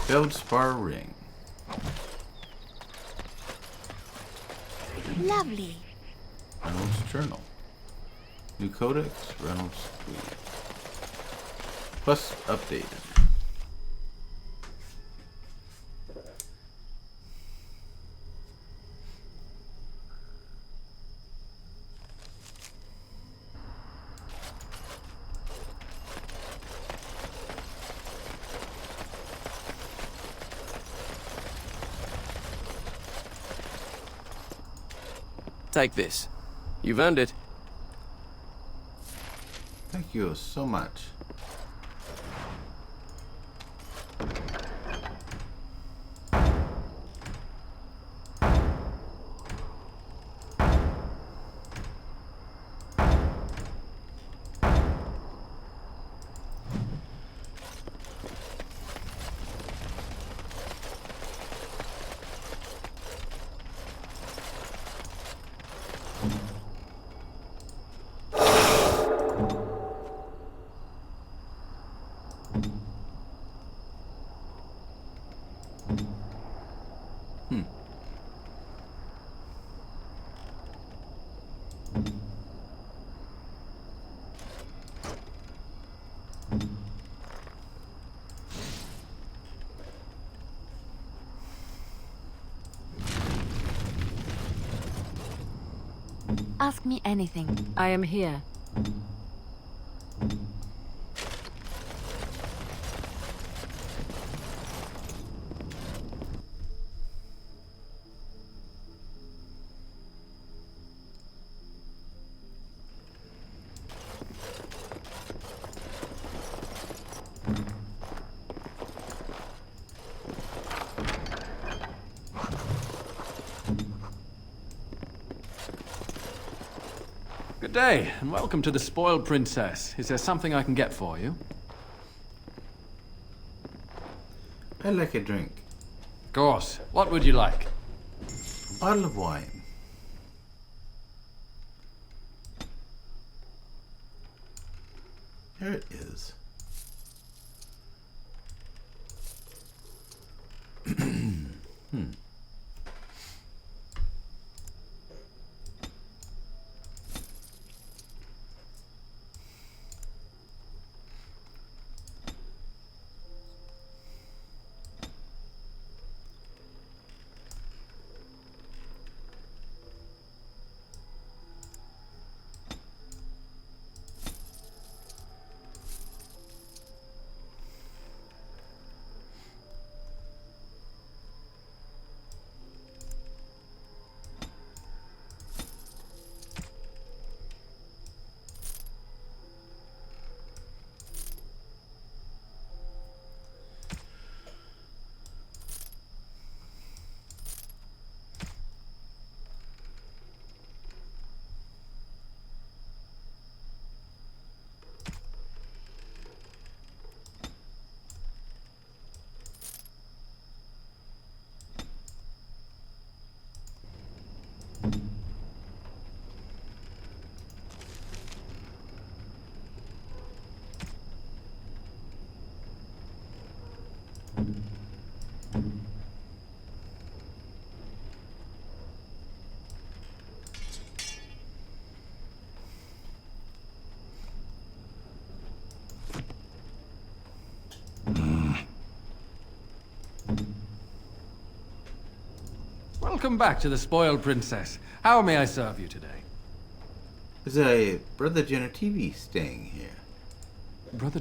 Feldspar ring.
Lovely.
Reynolds journal. New codex, Reynolds tweet. Plus updated.
Take this. You've earned it.
Thank you so much.
Ask me anything.
I am here.
Good day, and welcome to the Spoiled Princess. Is there something I can get for you?
I like a drink.
Of course. What would you like?
A bottle of wine. There it is.
Welcome back to the Spoiled Princess. How may I serve you today?
Is a Brother Genetivi staying here?
Brother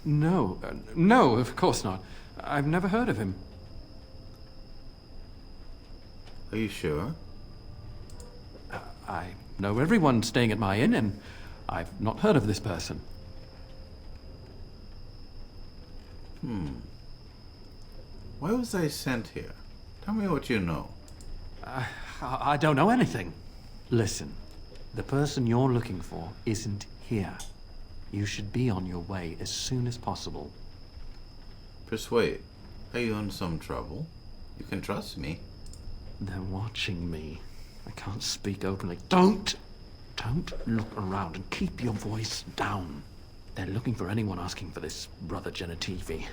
No. No, of course not. I've never heard of him.
Are you sure?
I know everyone staying at my inn, and I've not heard of this person.
Why was I sent here? Tell me what you know.
I don't know anything. Listen, the person you're looking for isn't here. You should be on your way as soon as possible.
Persuade. Are you in some trouble? You can trust me.
They're watching me. I can't speak openly. Don't look around and keep your voice down. They're looking for anyone asking for this Brother Genetivi.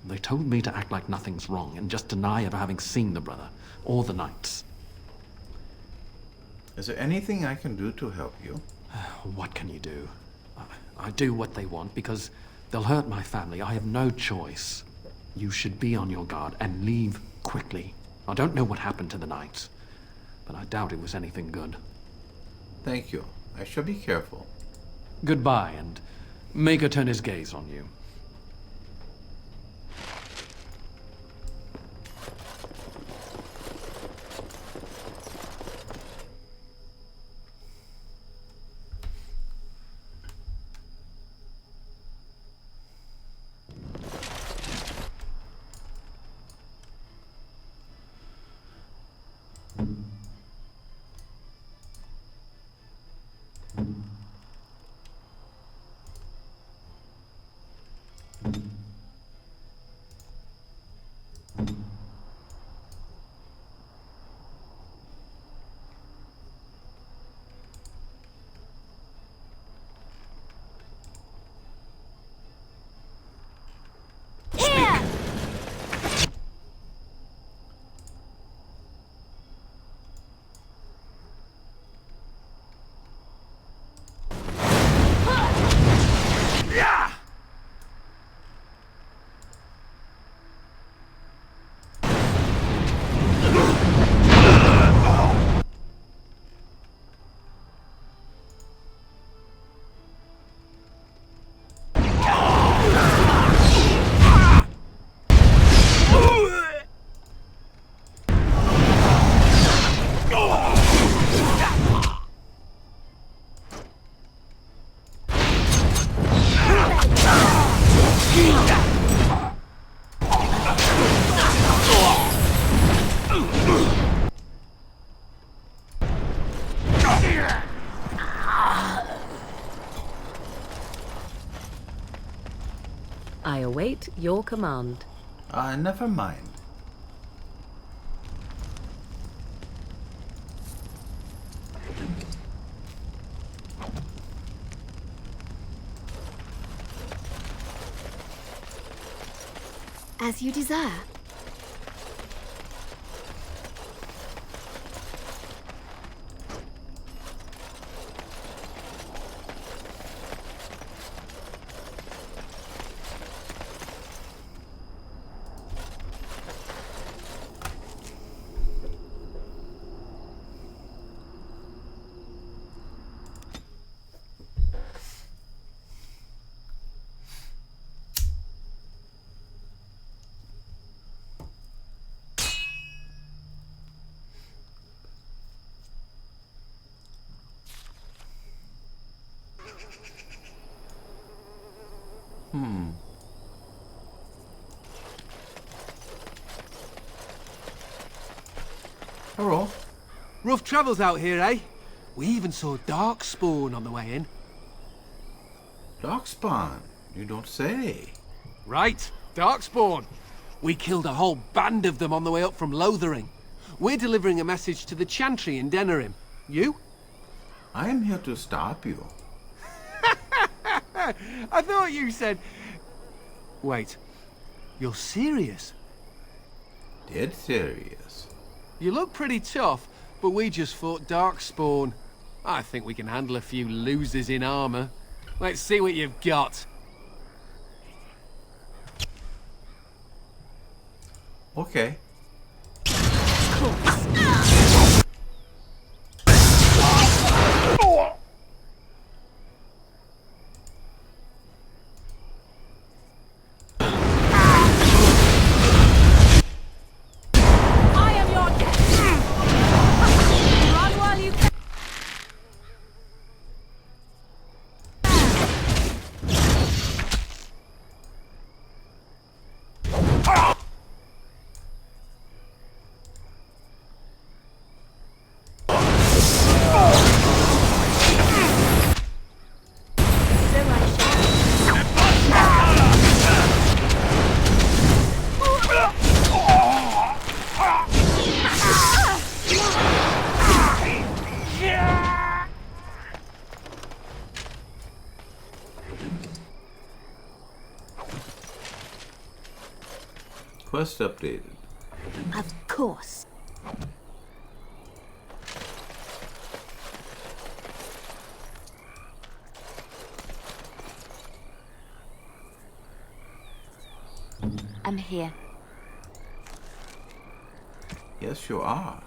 They told me to act like nothing's wrong and just deny ever having seen the brother or the knights.
Is there anything I can do to help you?
What can you do? I do what they want because they'll hurt my family. I have no choice. You should be on your guard and leave quickly. I don't know what happened to the knights, but I doubt it was anything good.
Thank you. I shall be careful.
Goodbye, and make her turn his gaze on you.
I await your command.
Never mind.
As you desire.
Hello.
Rough travels out here, eh? We even saw Darkspawn on the way in.
Darkspawn? You don't say.
Right, Darkspawn. We killed a whole band of them on the way up from Lothering. We're delivering a message to the Chantry in Denerim. You?
I am here to stop you.
I thought you said... Wait, you're serious?
Dead serious.
You look pretty tough, but we just fought Darkspawn. I think we can handle a few losers in armor. Let's see what you've got.
Okay. Quest updated.
Of course. I'm here.
Yes, you are.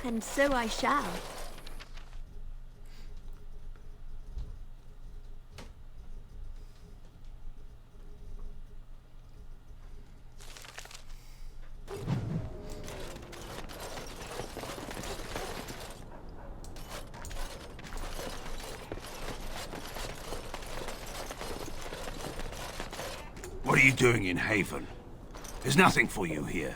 And so I shall.
What are you doing in Haven? There's nothing for you here.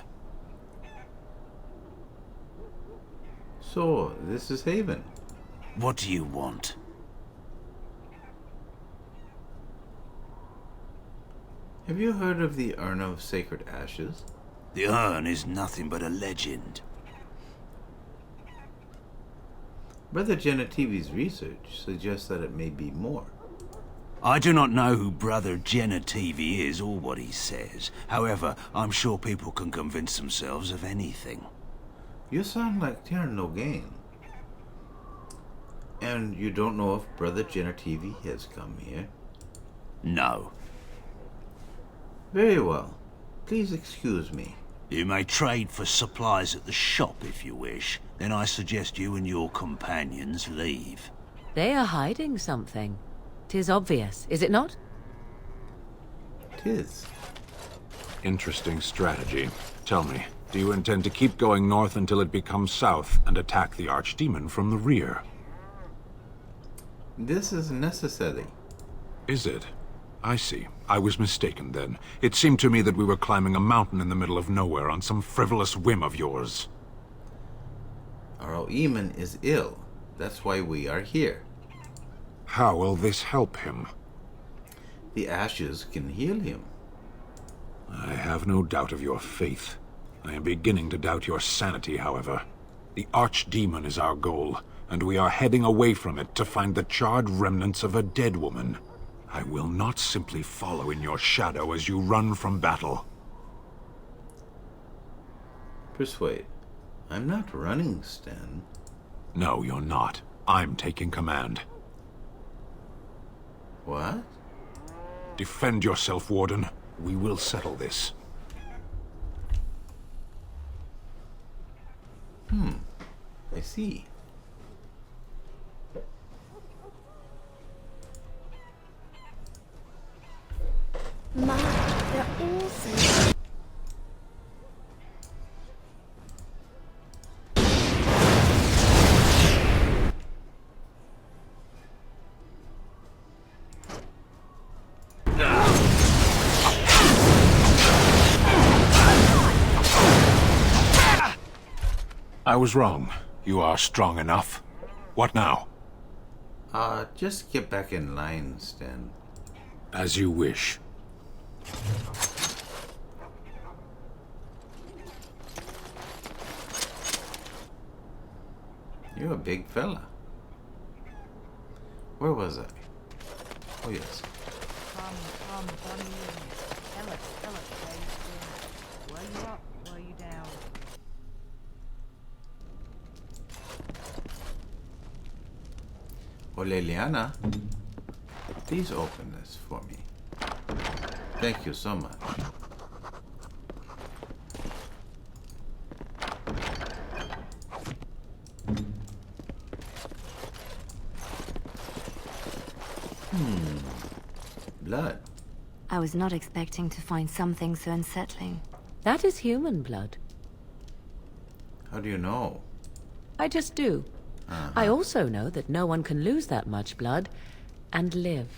So, this is Haven.
What do you want?
Have you heard of the Urn of Sacred Ashes?
The urn is nothing but a legend.
Brother Genetivi's research suggests that it may be more.
I do not know who Brother Genetivi is or what he says. However, I'm sure people can convince themselves of anything.
You sound like Terran Logain. And you don't know if Brother Genetivi has come here?
No.
Very well. Please excuse me.
You may trade for supplies at the shop if you wish. Then I suggest you and your companions leave.
They are hiding something. 'Tis obvious, is it not?
'Tis.
Interesting strategy. Tell me, do you intend to keep going north until it becomes south and attack the Archdemon from the rear?
This is necessary.
Is it? I see. I was mistaken then. It seemed to me that we were climbing a mountain in the middle of nowhere on some frivolous whim of yours.
Our Eamon is ill. That's why we are here.
How will this help him?
The ashes can heal him.
I have no doubt of your faith. I am beginning to doubt your sanity, however. The archdemon is our goal, and we are heading away from it to find the charred remnants of a dead woman. I will not simply follow in your shadow as you run from battle.
Persuade. I'm not running, Stan.
No, you're not. I'm taking command.
What?
Defend yourself, Warden. We will settle this.
I see.
Ma, they're all so...
I was wrong. You are strong enough. What now?
Just get back in line, Stan.
As you wish.
You're a big fella. Where was I? Oh, yes.
Come, bunny. Tell us, where you been? Were you up, were you down?
Liliana, please open this for me. Thank you so much. Blood.
I was not expecting to find something so unsettling.
That is human blood.
How do you know?
I just do. I also know that no one can lose that much blood and live.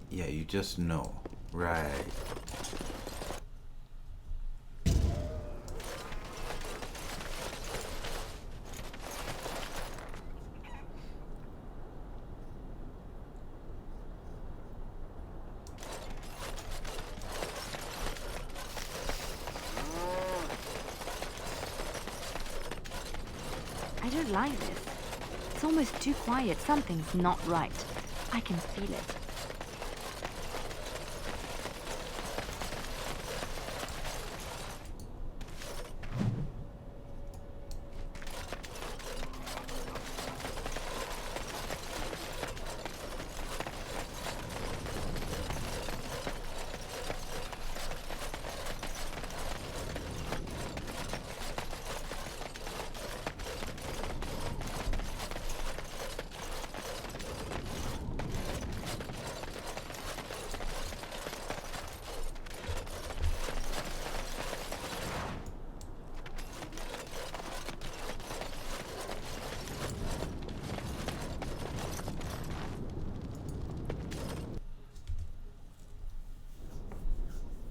Yeah, you just know. Right.
I don't like this. It's almost too quiet. Something's not right. I can feel it.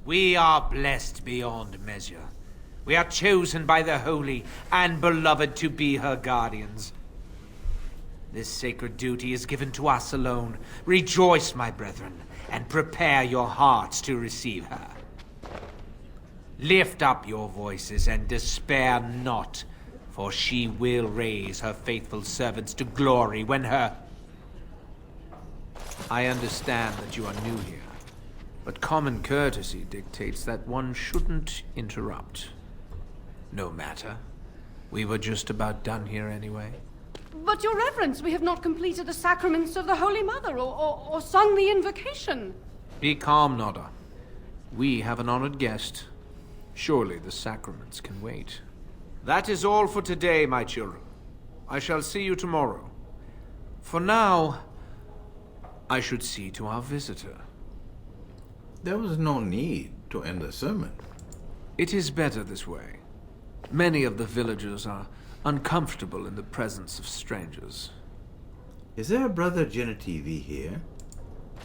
We are blessed beyond measure. We are chosen by the holy and beloved to be her guardians. This sacred duty is given to us alone. Rejoice, my brethren, and prepare your hearts to receive her. Lift up your voices and despair not, for she will raise her faithful servants to glory when her... I understand that you are new here. But common courtesy dictates that one shouldn't interrupt. No matter. We were just about done here anyway.
But, Your Reverence, we have not completed the sacraments of the Holy Mother or sung the invocation.
Be calm, Nodda. We have an honored guest. Surely the sacraments can wait. That is all for today, my children. I shall see you tomorrow. For now, I should see to our visitor.
There was no need to end the sermon.
It is better this way. Many of the villagers are uncomfortable in the presence of strangers.
Is there a Brother Genevieve here?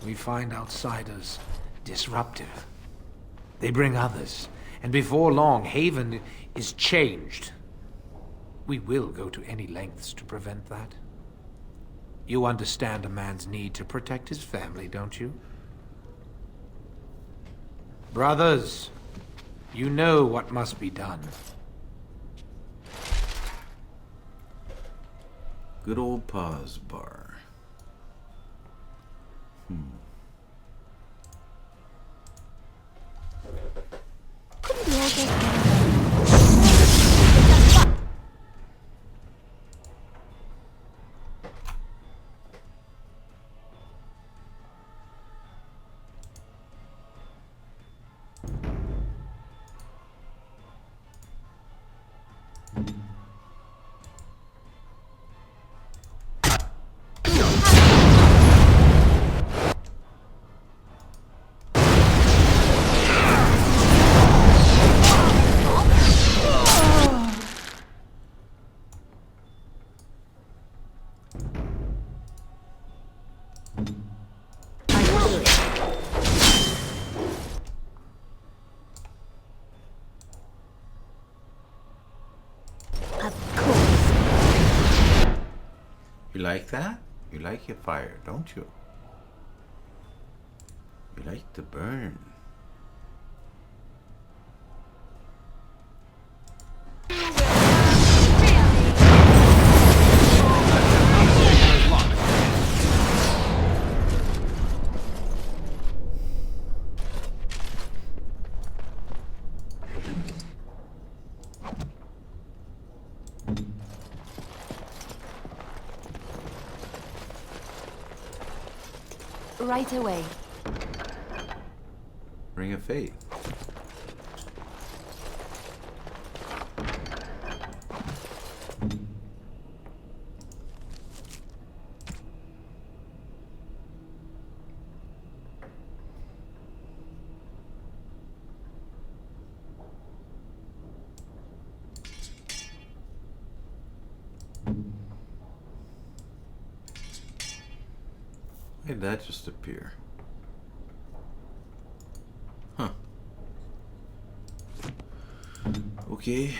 We find outsiders disruptive. They bring others, and before long, Haven is changed. We will go to any lengths to prevent that. You understand a man's need to protect his family, don't you? Brothers, you know what must be done.
Good old pause bar. You like that? You like your fire, don't you? You like to burn.
Right away.
Ring of Fate. Why did that just appear? Huh. Okay.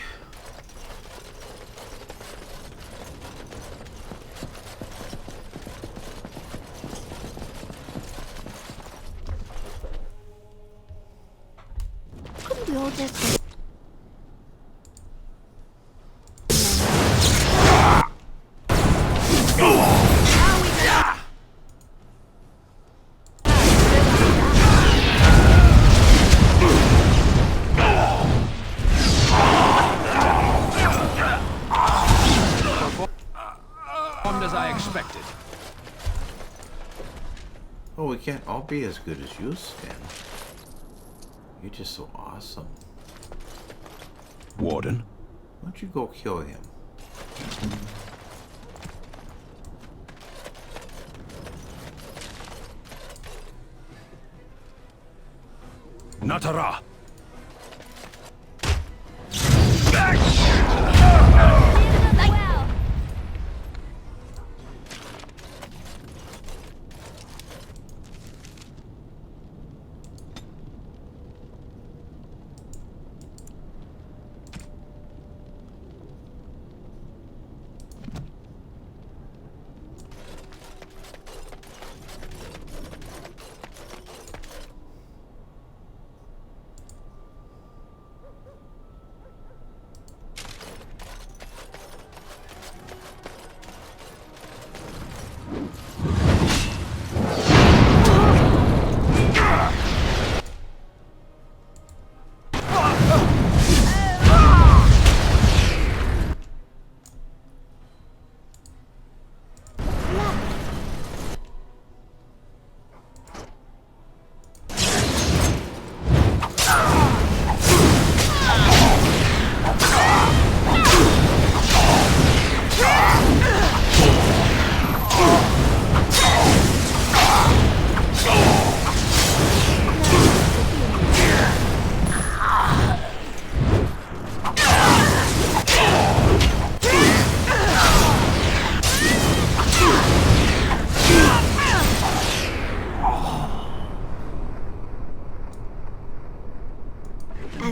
Couldn't we all just...
As I expected.
Oh, we can't all be as good as you, Stan. You're just so awesome.
Warden?
Why don't you go kill him?
Natara!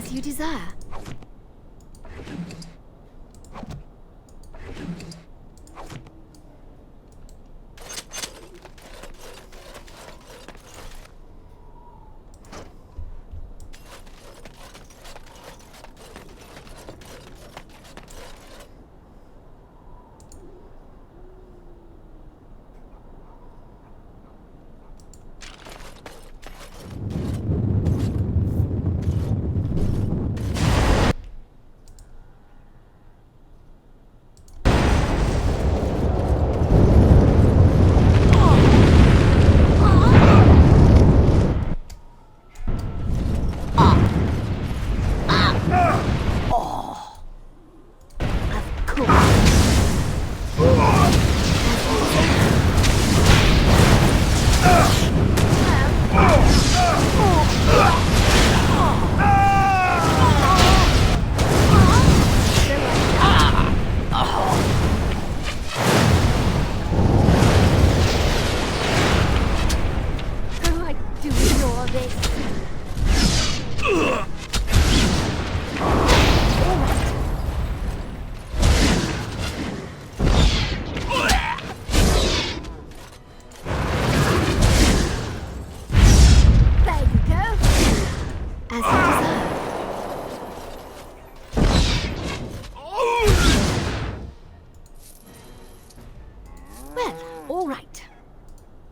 As you desire.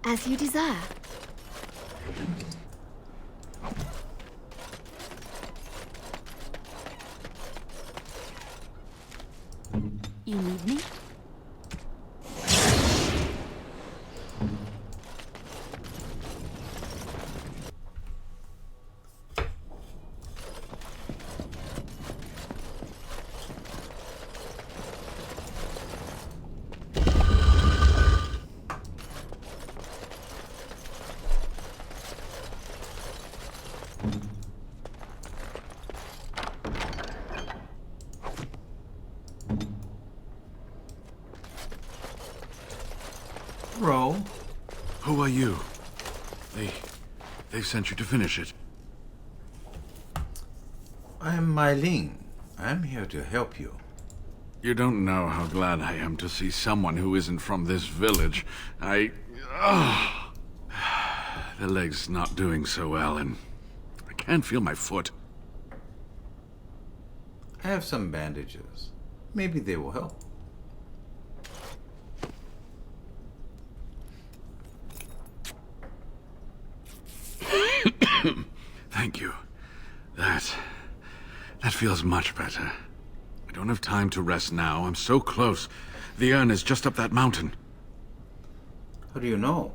As you desire. You need me?
Roll.
Who are you? They sent you to finish it.
I'm MaiLing. I'm here to help you.
You don't know how glad I am to see someone who isn't from this village. The leg's not doing so well, and I can't feel my foot.
I have some bandages. Maybe they will help.
Thank you. That feels much better. I don't have time to rest now. I'm so close. The urn is just up that mountain.
How do you know?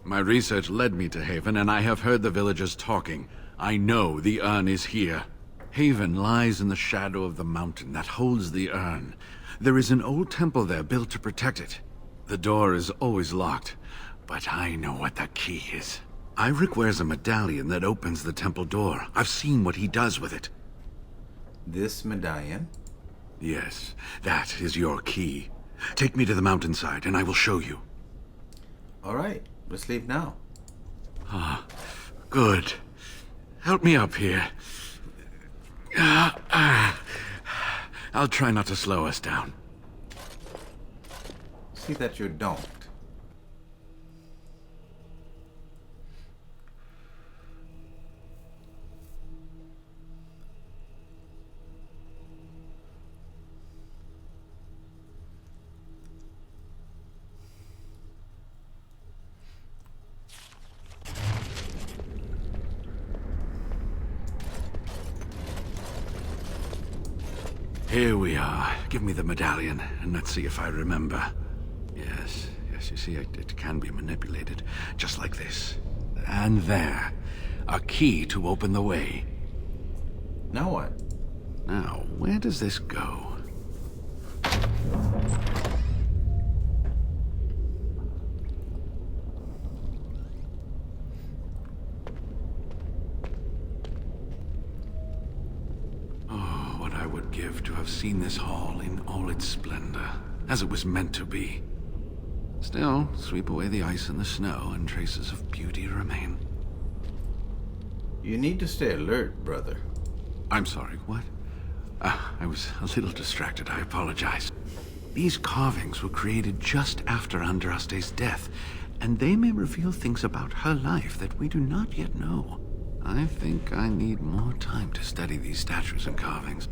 My research led me to Haven, and I have heard the villagers talking. I know the urn is here. Haven lies in the shadow of the mountain that holds the urn. There is an old temple there built to protect it. The door is always locked, but I know what the key is. Iric wears a medallion that opens the temple door. I've seen what he does with it.
This medallion?
Yes, that is your key. Take me to the mountainside, and I will show you.
All right, let's leave now.
Ah, good. Help me up here. I'll try not to slow us down.
See that you don't.
Here we are. Give me the medallion, and let's see if I remember. Yes, you see, it can be manipulated, just like this. And there. A key to open the way.
Now what?
Now, where does this go? Give to have seen this hall in all its splendor, as it was meant to be. Still, sweep away the ice and the snow, and traces of beauty remain.
You need to stay alert, brother.
I'm sorry, what? I was a little distracted, I apologize. These carvings were created just after Andraste's death, and they may reveal things about her life that we do not yet know. I think I need more time to study these statues and carvings.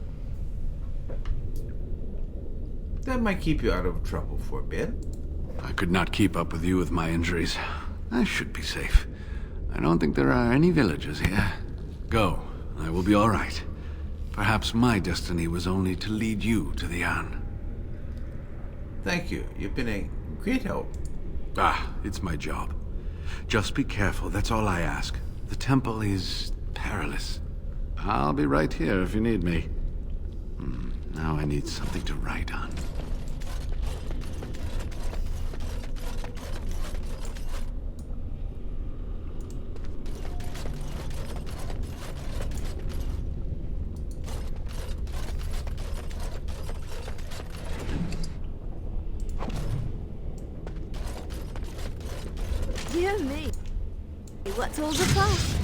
That might keep you out of trouble for a bit.
I could not keep up with you with my injuries. I should be safe. I don't think there are any villagers here. Go. I will be all right. Perhaps my destiny was only to lead you to the An.
Thank you. You've been a great help.
It's my job. Just be careful, that's all I ask. The temple is perilous. I'll be right here if you need me. Now I need something to write on.
Dear me. What's all the fuss?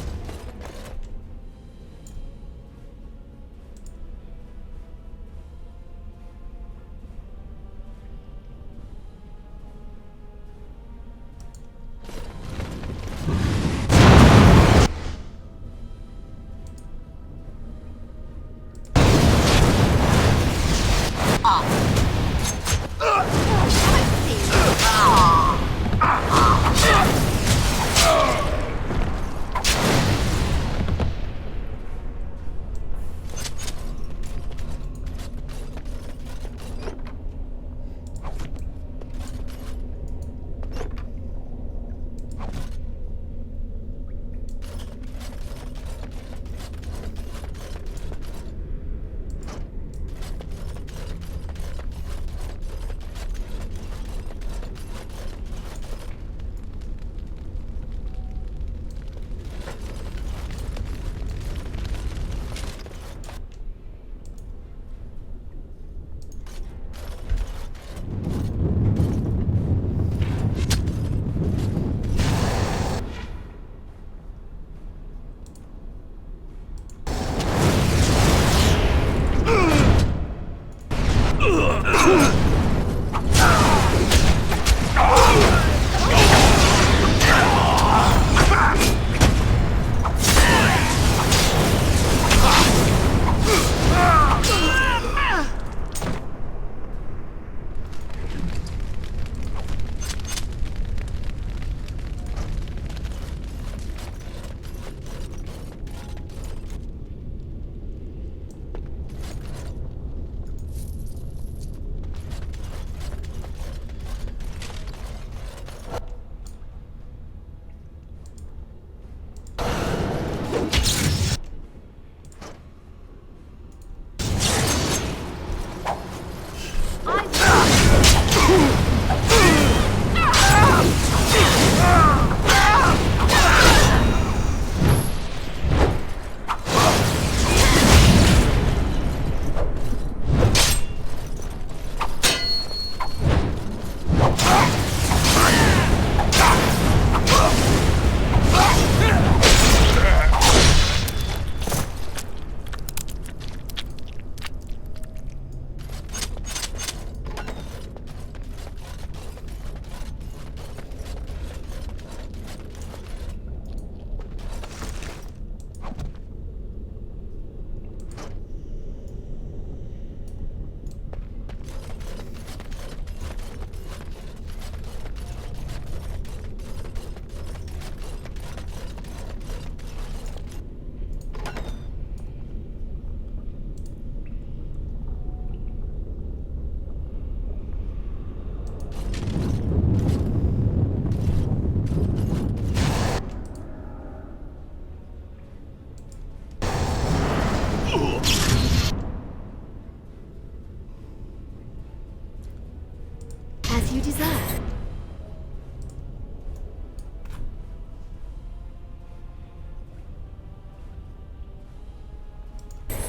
As you desire.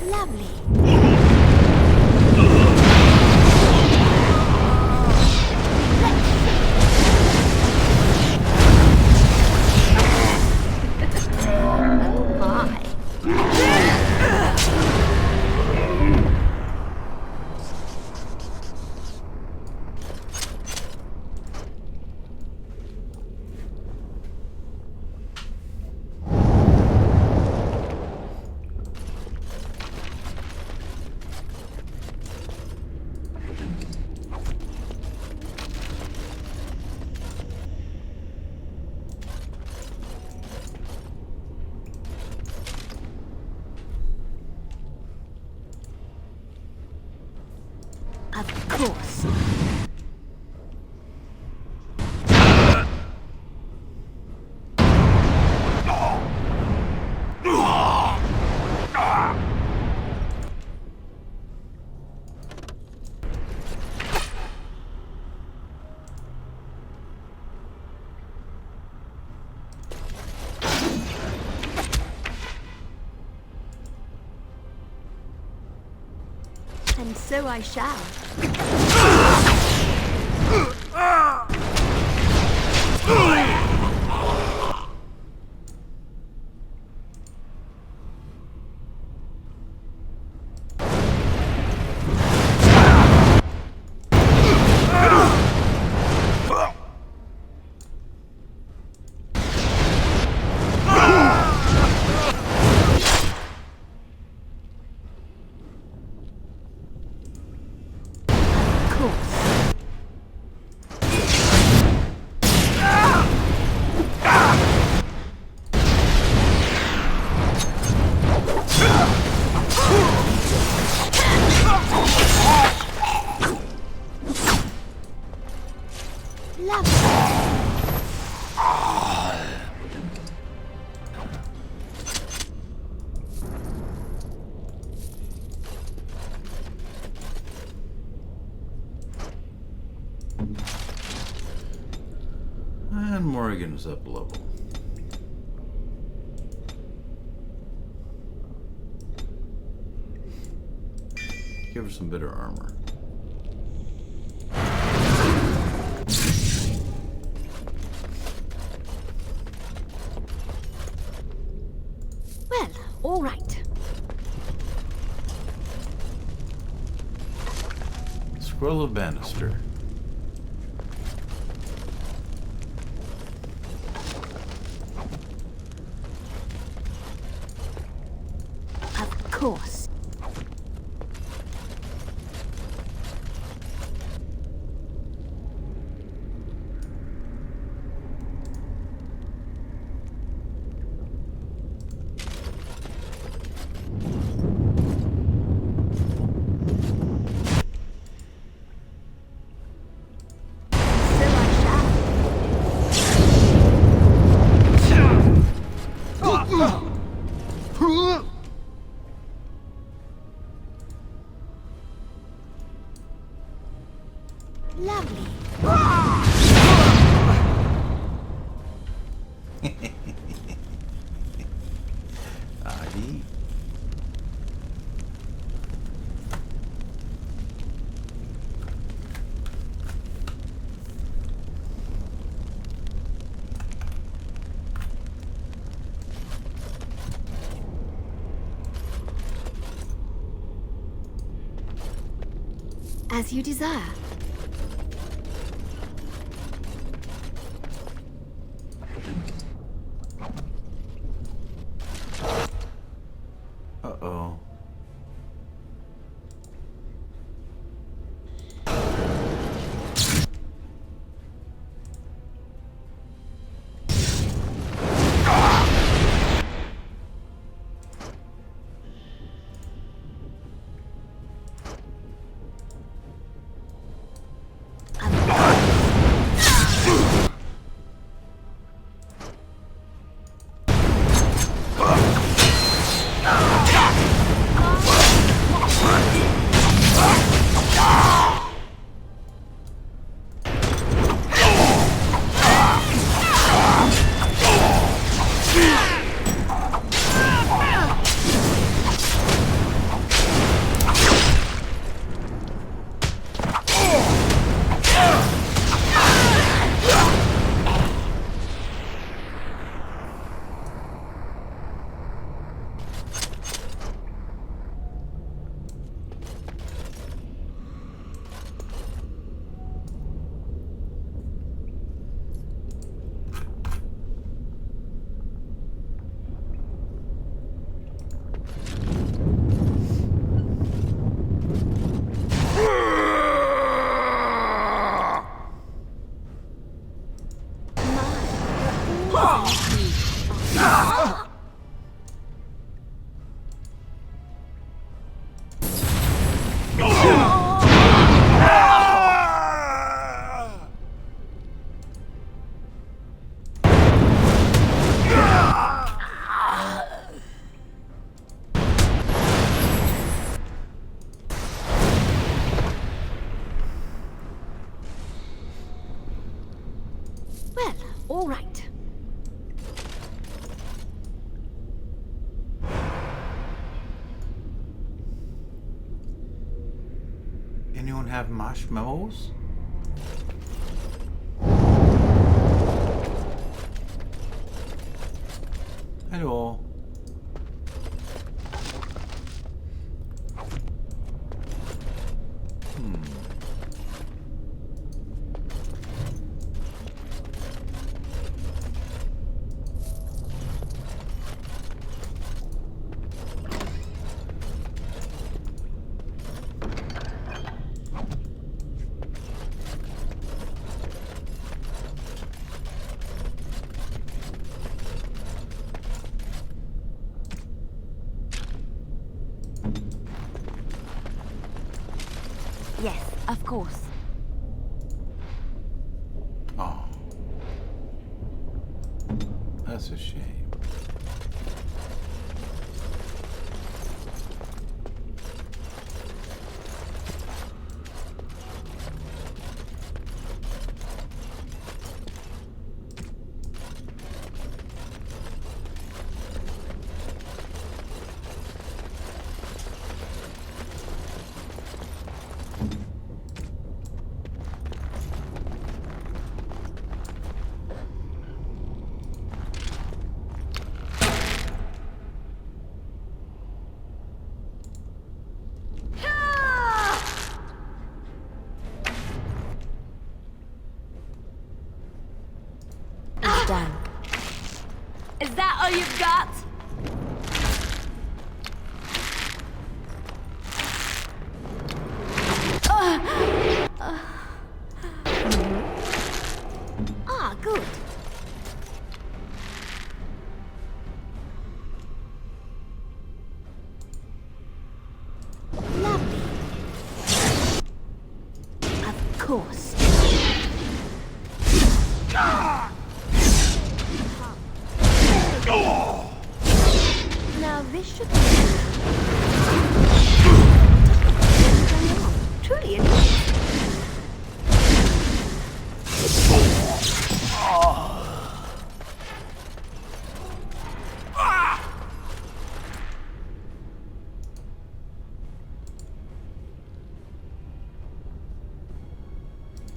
Lovely. Oh my.
course. And so I shall.
And Morrigan's up a level. Give her some better armor.
Well, all right.
Scroll of Bannister.
Of course. Lovely.
Adi.
As you desire.
Uh-oh. anyone have marshmallows? Hello.
Yes, of course.
Oh. That's a shame.
Done.
Is that all you've got?
Ah, good. Lovely. Of course. Now this should be truly interesting.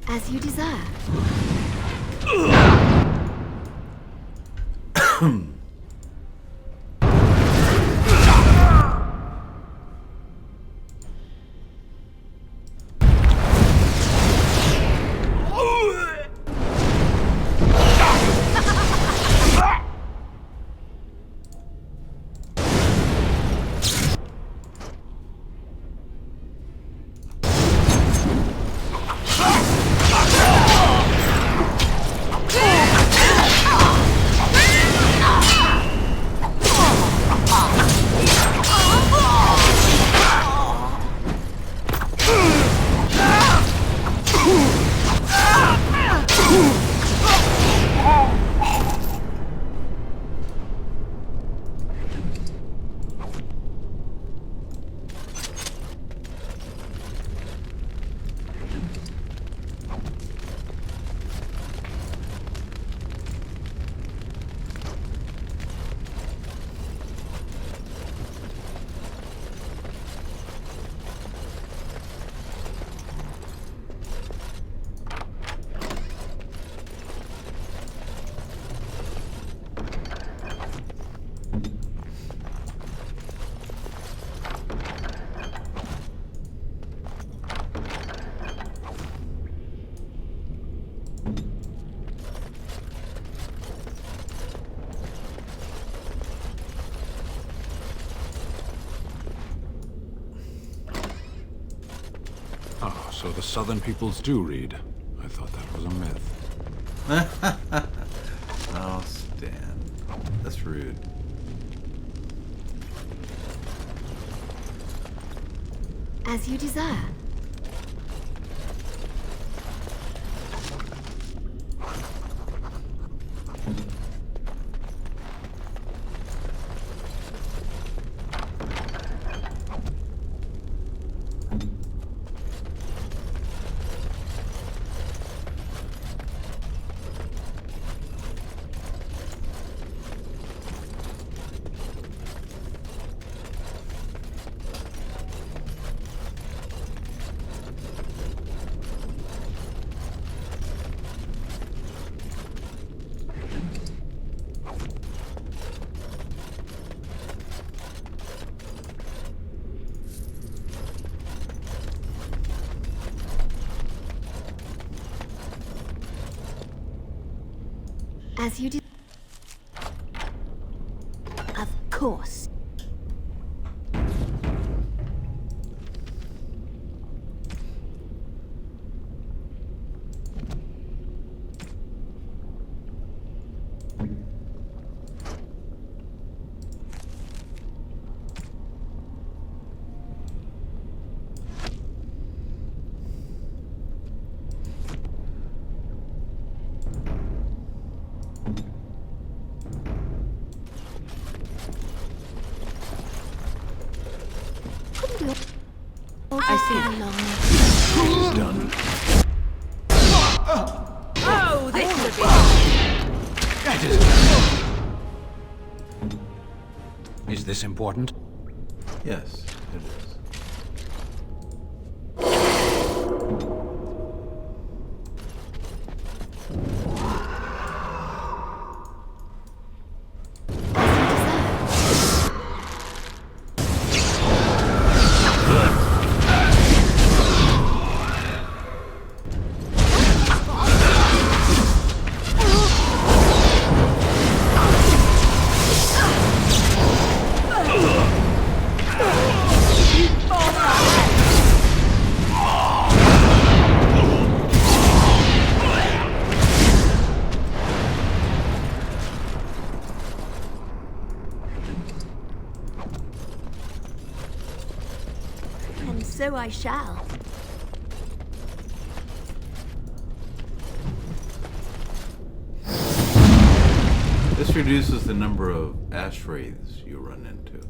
As you desire.
Oh, so the southern peoples do read. I thought that was a myth.
Oh, Stan. That's rude.
As you desire. As you did. Of course.
I see.
Done.
Oh, this could be.
Is this important?
Yes, it is.
And so I shall.
This reduces the number of ash wraiths you run into.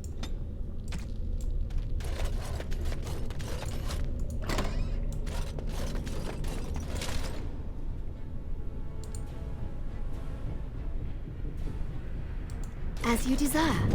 As you desire.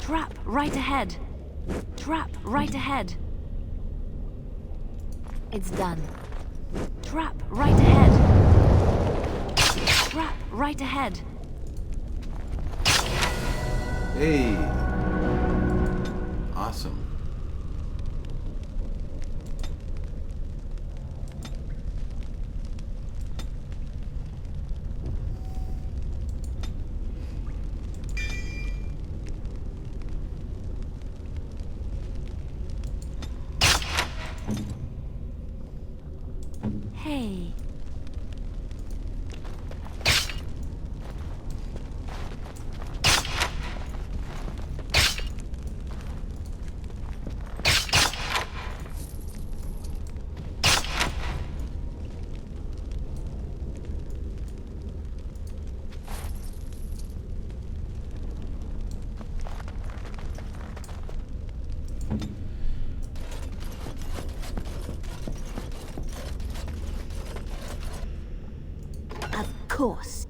Trap right ahead. Trap right ahead. It's done. Trap right ahead. Trap right ahead.
Hey. Awesome.
Hey. Of course.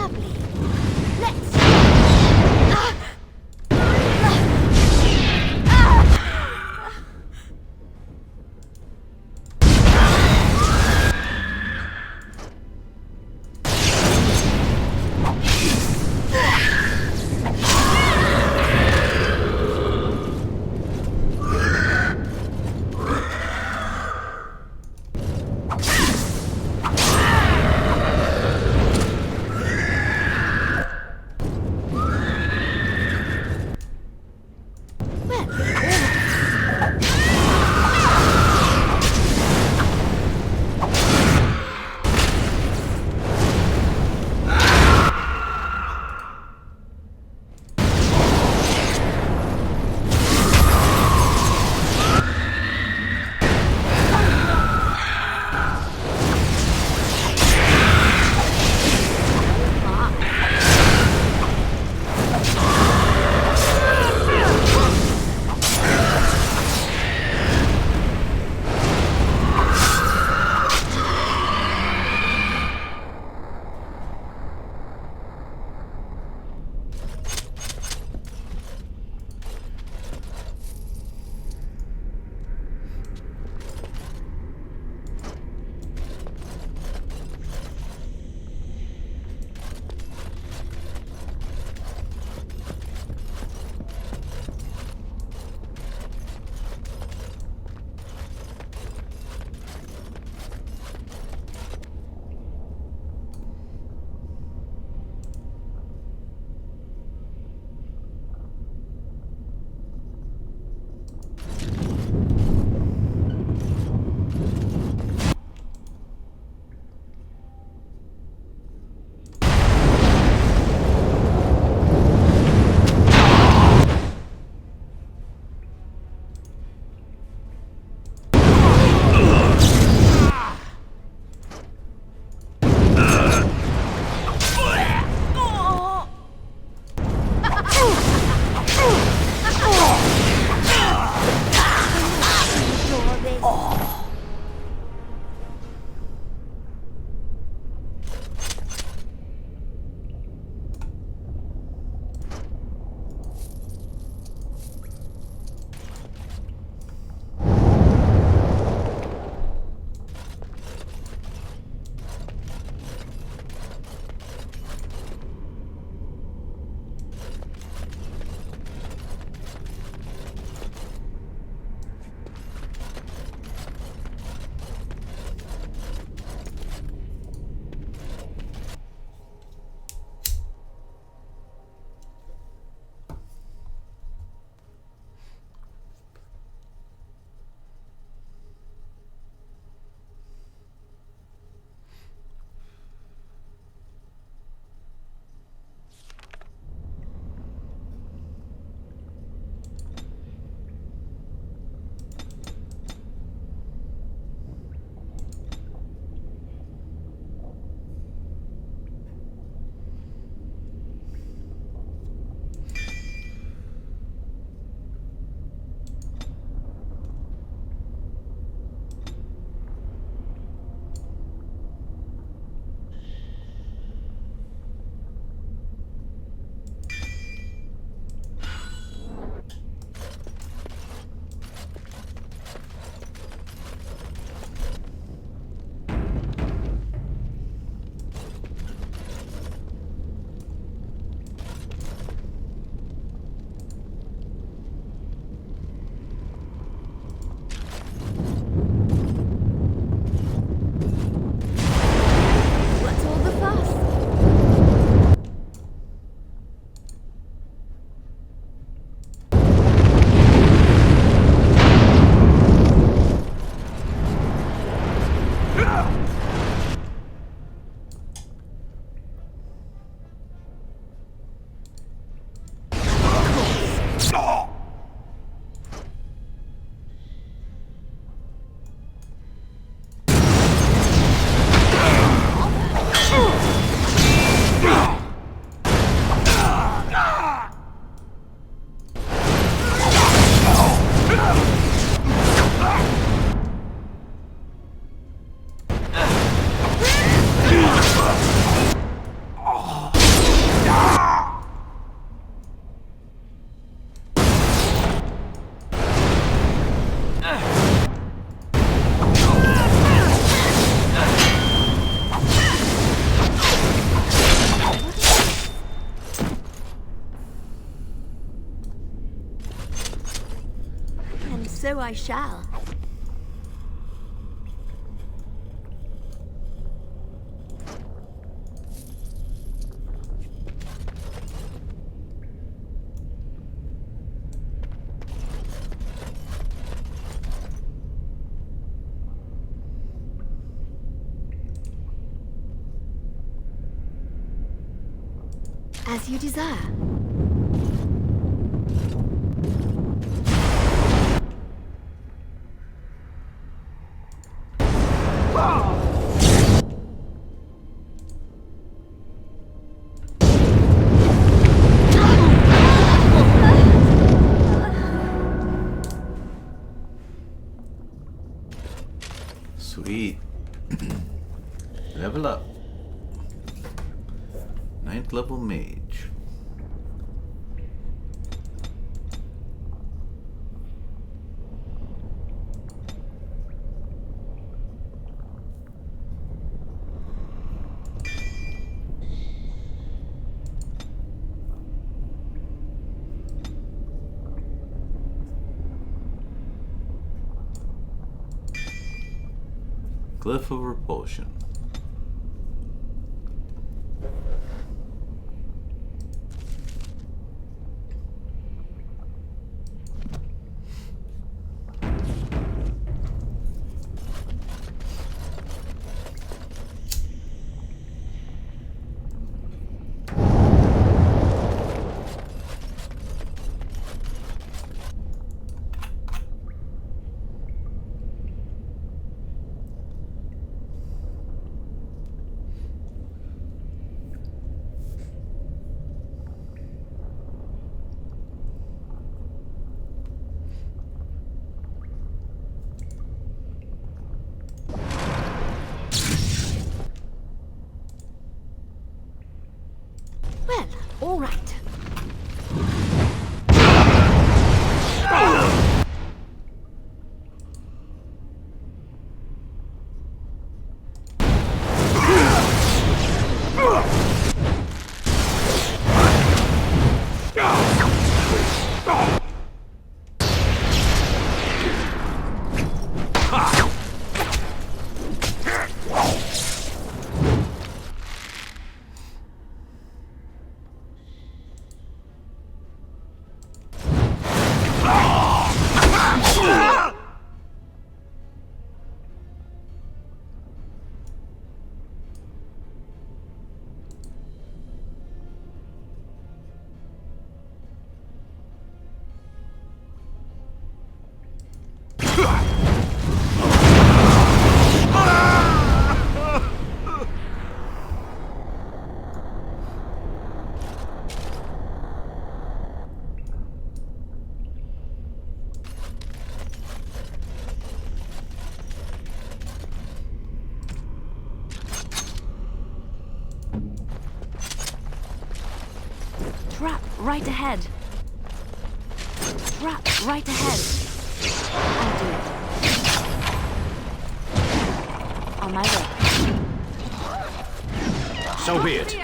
Lovely. Let's...
so I shall. As you desire.
Sweet. Level up. 9th level mage. Glyph of repulsion.
Well, all right. Trap right ahead. Trap right ahead. I'll do it. On my way.
So be it.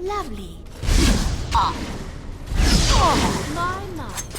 Lovely. Oh, my, my.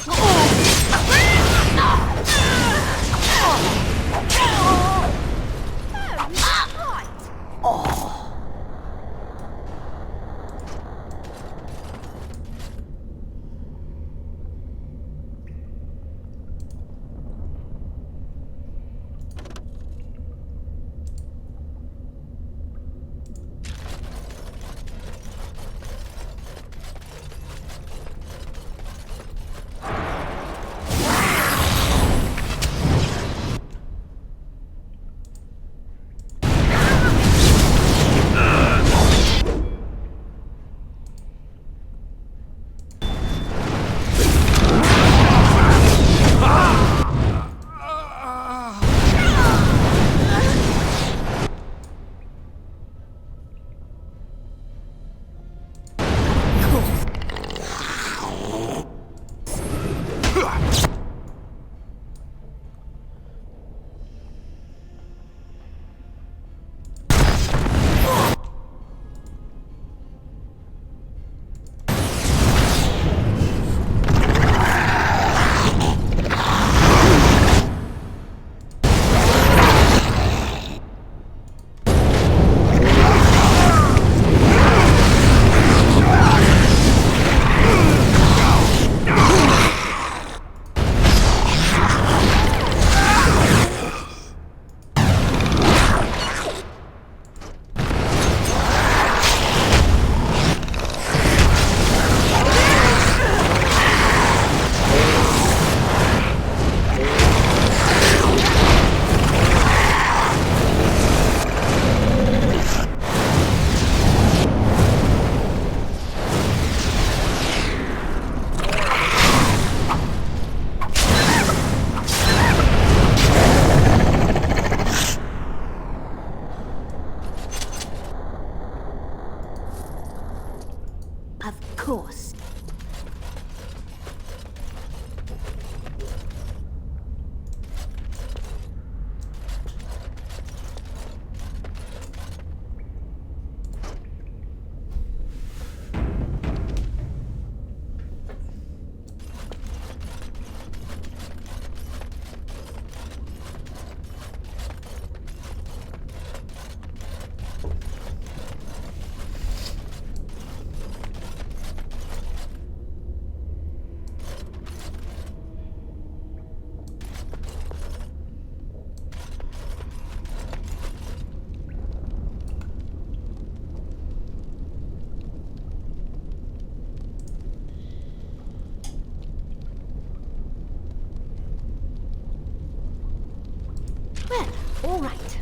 course. Well, all right.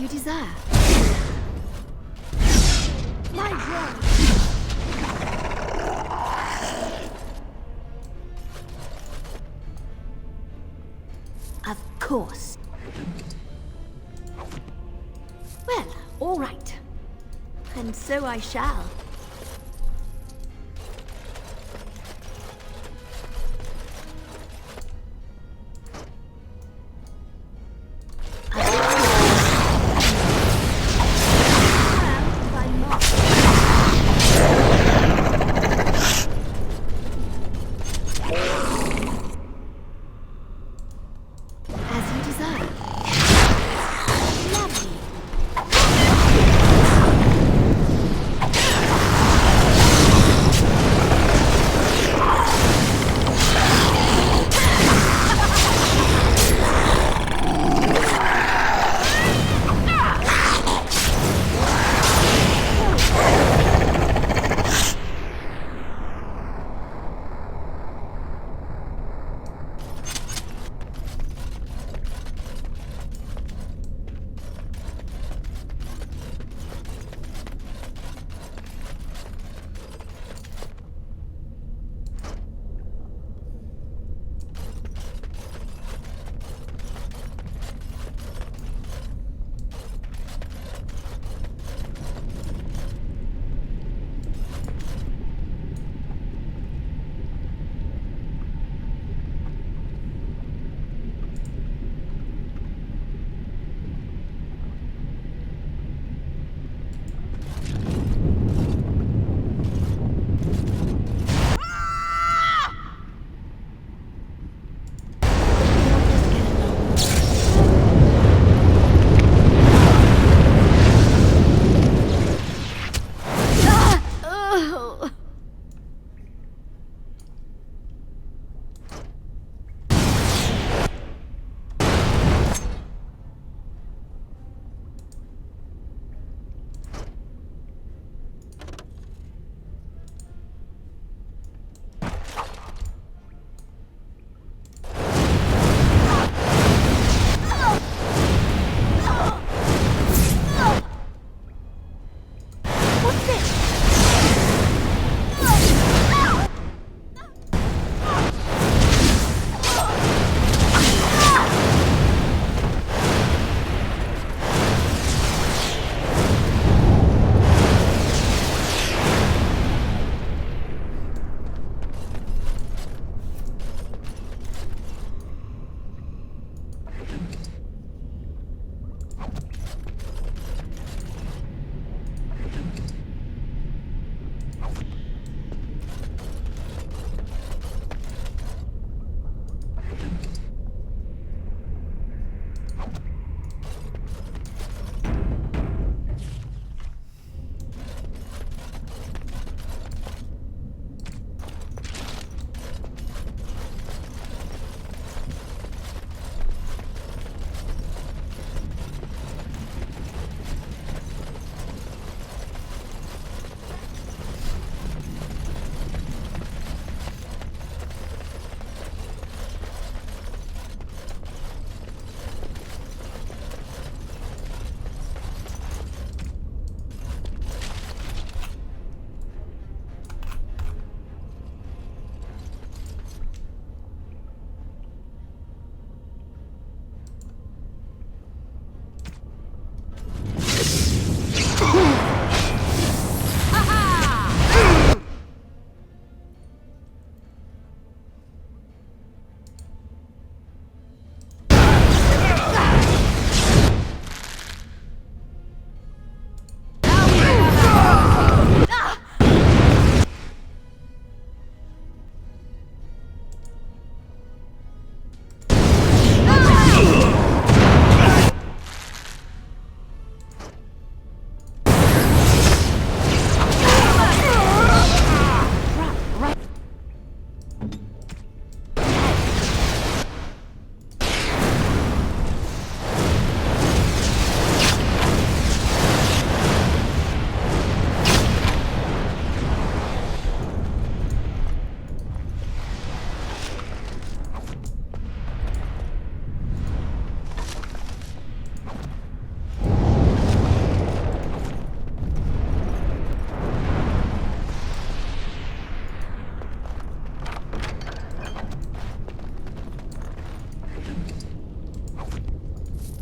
you desire.
My God!
Of course. Well, all right. And so I shall.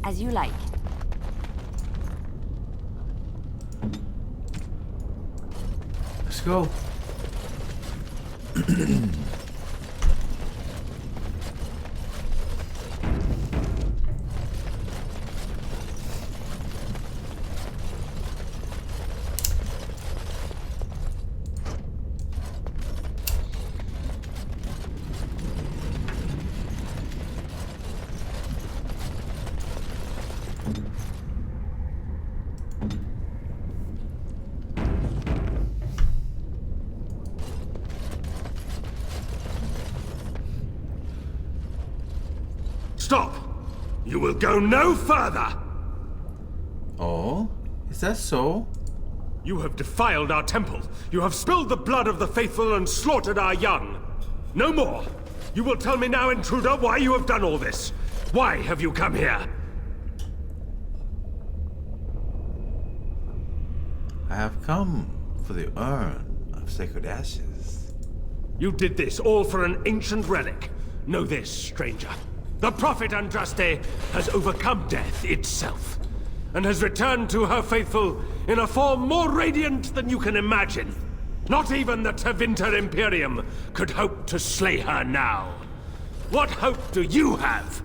As you like.
Let's go.
Stop! You will go no further!
Oh? Is that so?
You have defiled our temple. You have spilled the blood of the faithful and slaughtered our young. No more! You will tell me now, intruder, why you have done all this. Why have you come here?
I have come for the urn of sacred ashes.
You did this all for an ancient relic. Know this, stranger. The prophet Andraste has overcome death itself, and has returned to her faithful in a form more radiant than you can imagine. Not even the Tevinter Imperium could hope to slay her now. What hope do you have?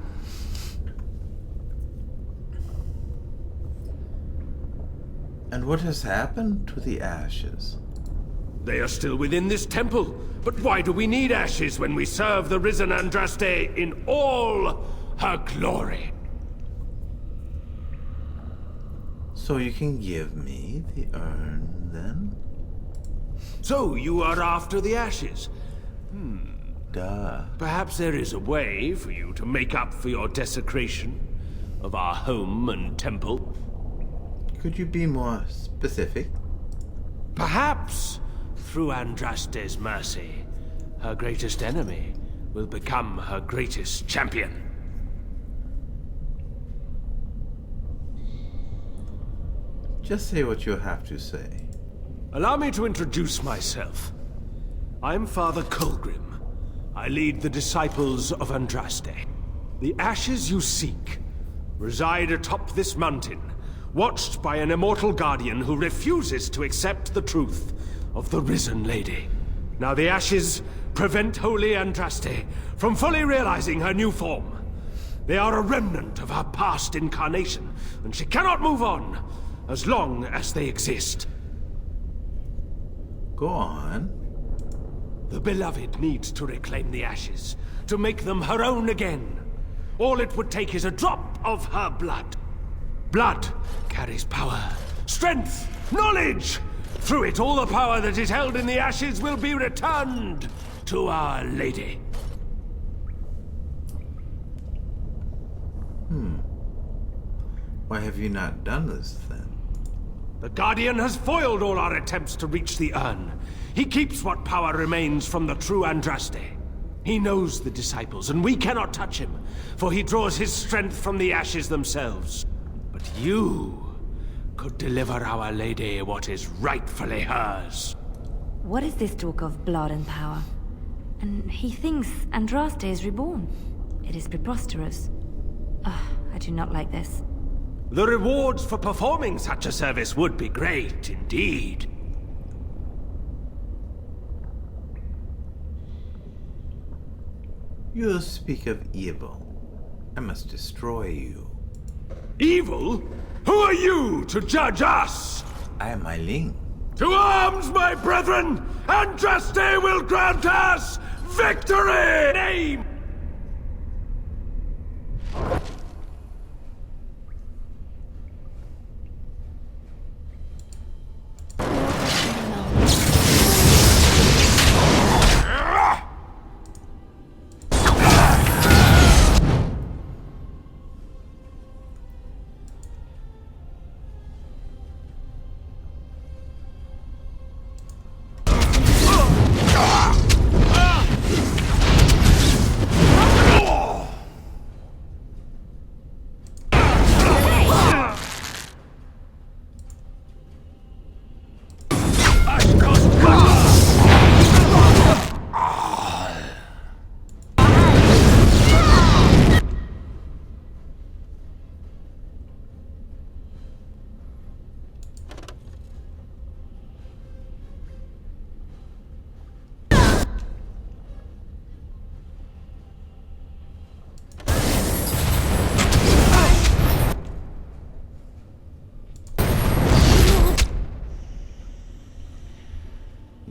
And what has happened to the ashes?
They are still within this temple. But why do we need ashes when we serve the risen Andraste in all her glory?
So you can give me the urn, then?
So you are after the ashes?
Duh.
Perhaps there is a way for you to make up for your desecration of our home and temple?
Could you be more specific?
Perhaps, through Andraste's mercy, her greatest enemy will become her greatest champion.
Just say what you have to say.
Allow me to introduce myself. I'm Father Colgrim. I lead the disciples of Andraste. The ashes you seek reside atop this mountain, watched by an immortal guardian who refuses to accept the truth of the risen lady. Now the ashes prevent Holy Andraste from fully realizing her new form. They are a remnant of her past incarnation, and she cannot move on as long as they exist.
Go on.
The beloved needs to reclaim the ashes, to make them her own again. All it would take is a drop of her blood. Blood carries power, strength, knowledge! Through it, all the power that is held in the ashes will be returned to Our Lady.
Why have you not done this, then?
The Guardian has foiled all our attempts to reach the urn. He keeps what power remains from the true Andraste. He knows the disciples, and we cannot touch him, for he draws his strength from the ashes themselves. But you could deliver Our Lady what is rightfully hers.
What is this talk of blood and power? And he thinks Andraste is reborn. It is preposterous. I do not like this.
The rewards for performing such a service would be great indeed.
You speak of evil. I must destroy you.
Evil? Who are you to judge us?
I am MaiLing.
To arms, my brethren! Andraste will grant us victory! Name!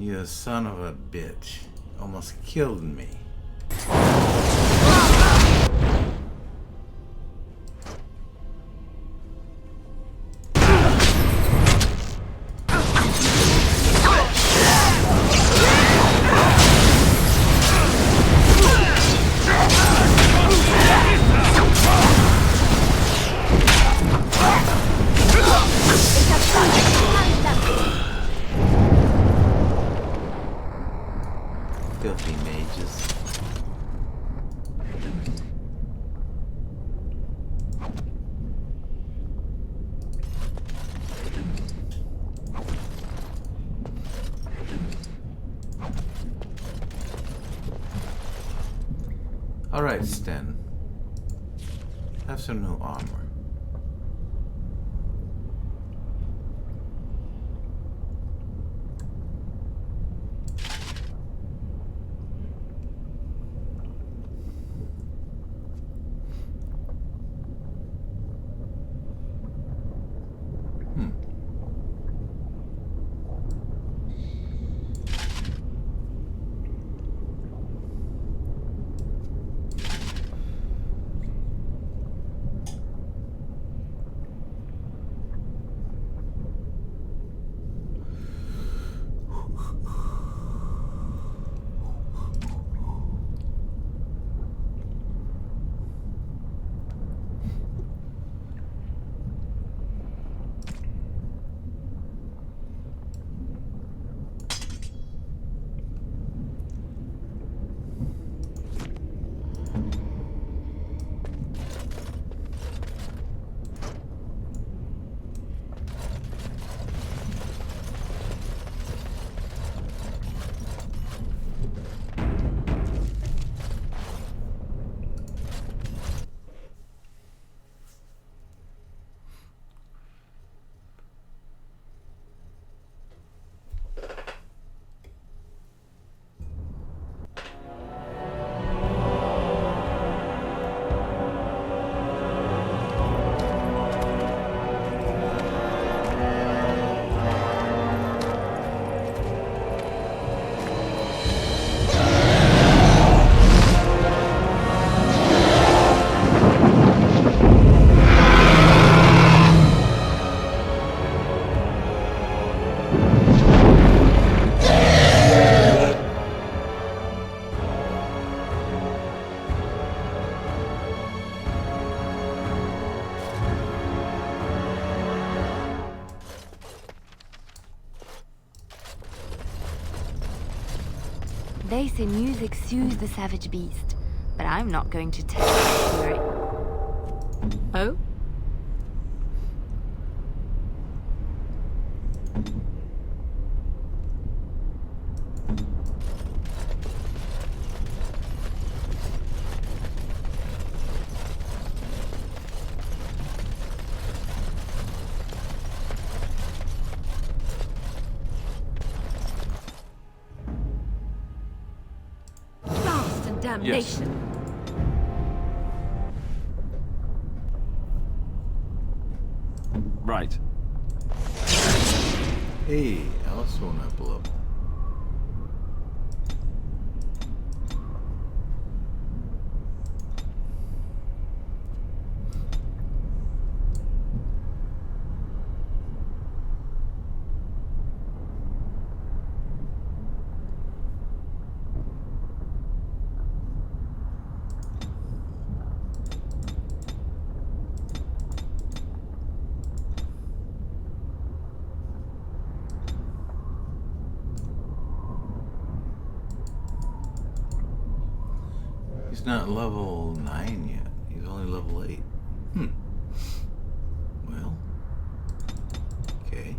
You son of a bitch. Almost killed me. Filthy mages. Alright, Sten. Have some new armor.
They say music soothes the savage beast, but I'm not going to tell you. Oh?
Damnation.
Right.
Hey, I was thrown up a level. He's not level 9 yet. He's only level 8. Well. Okay.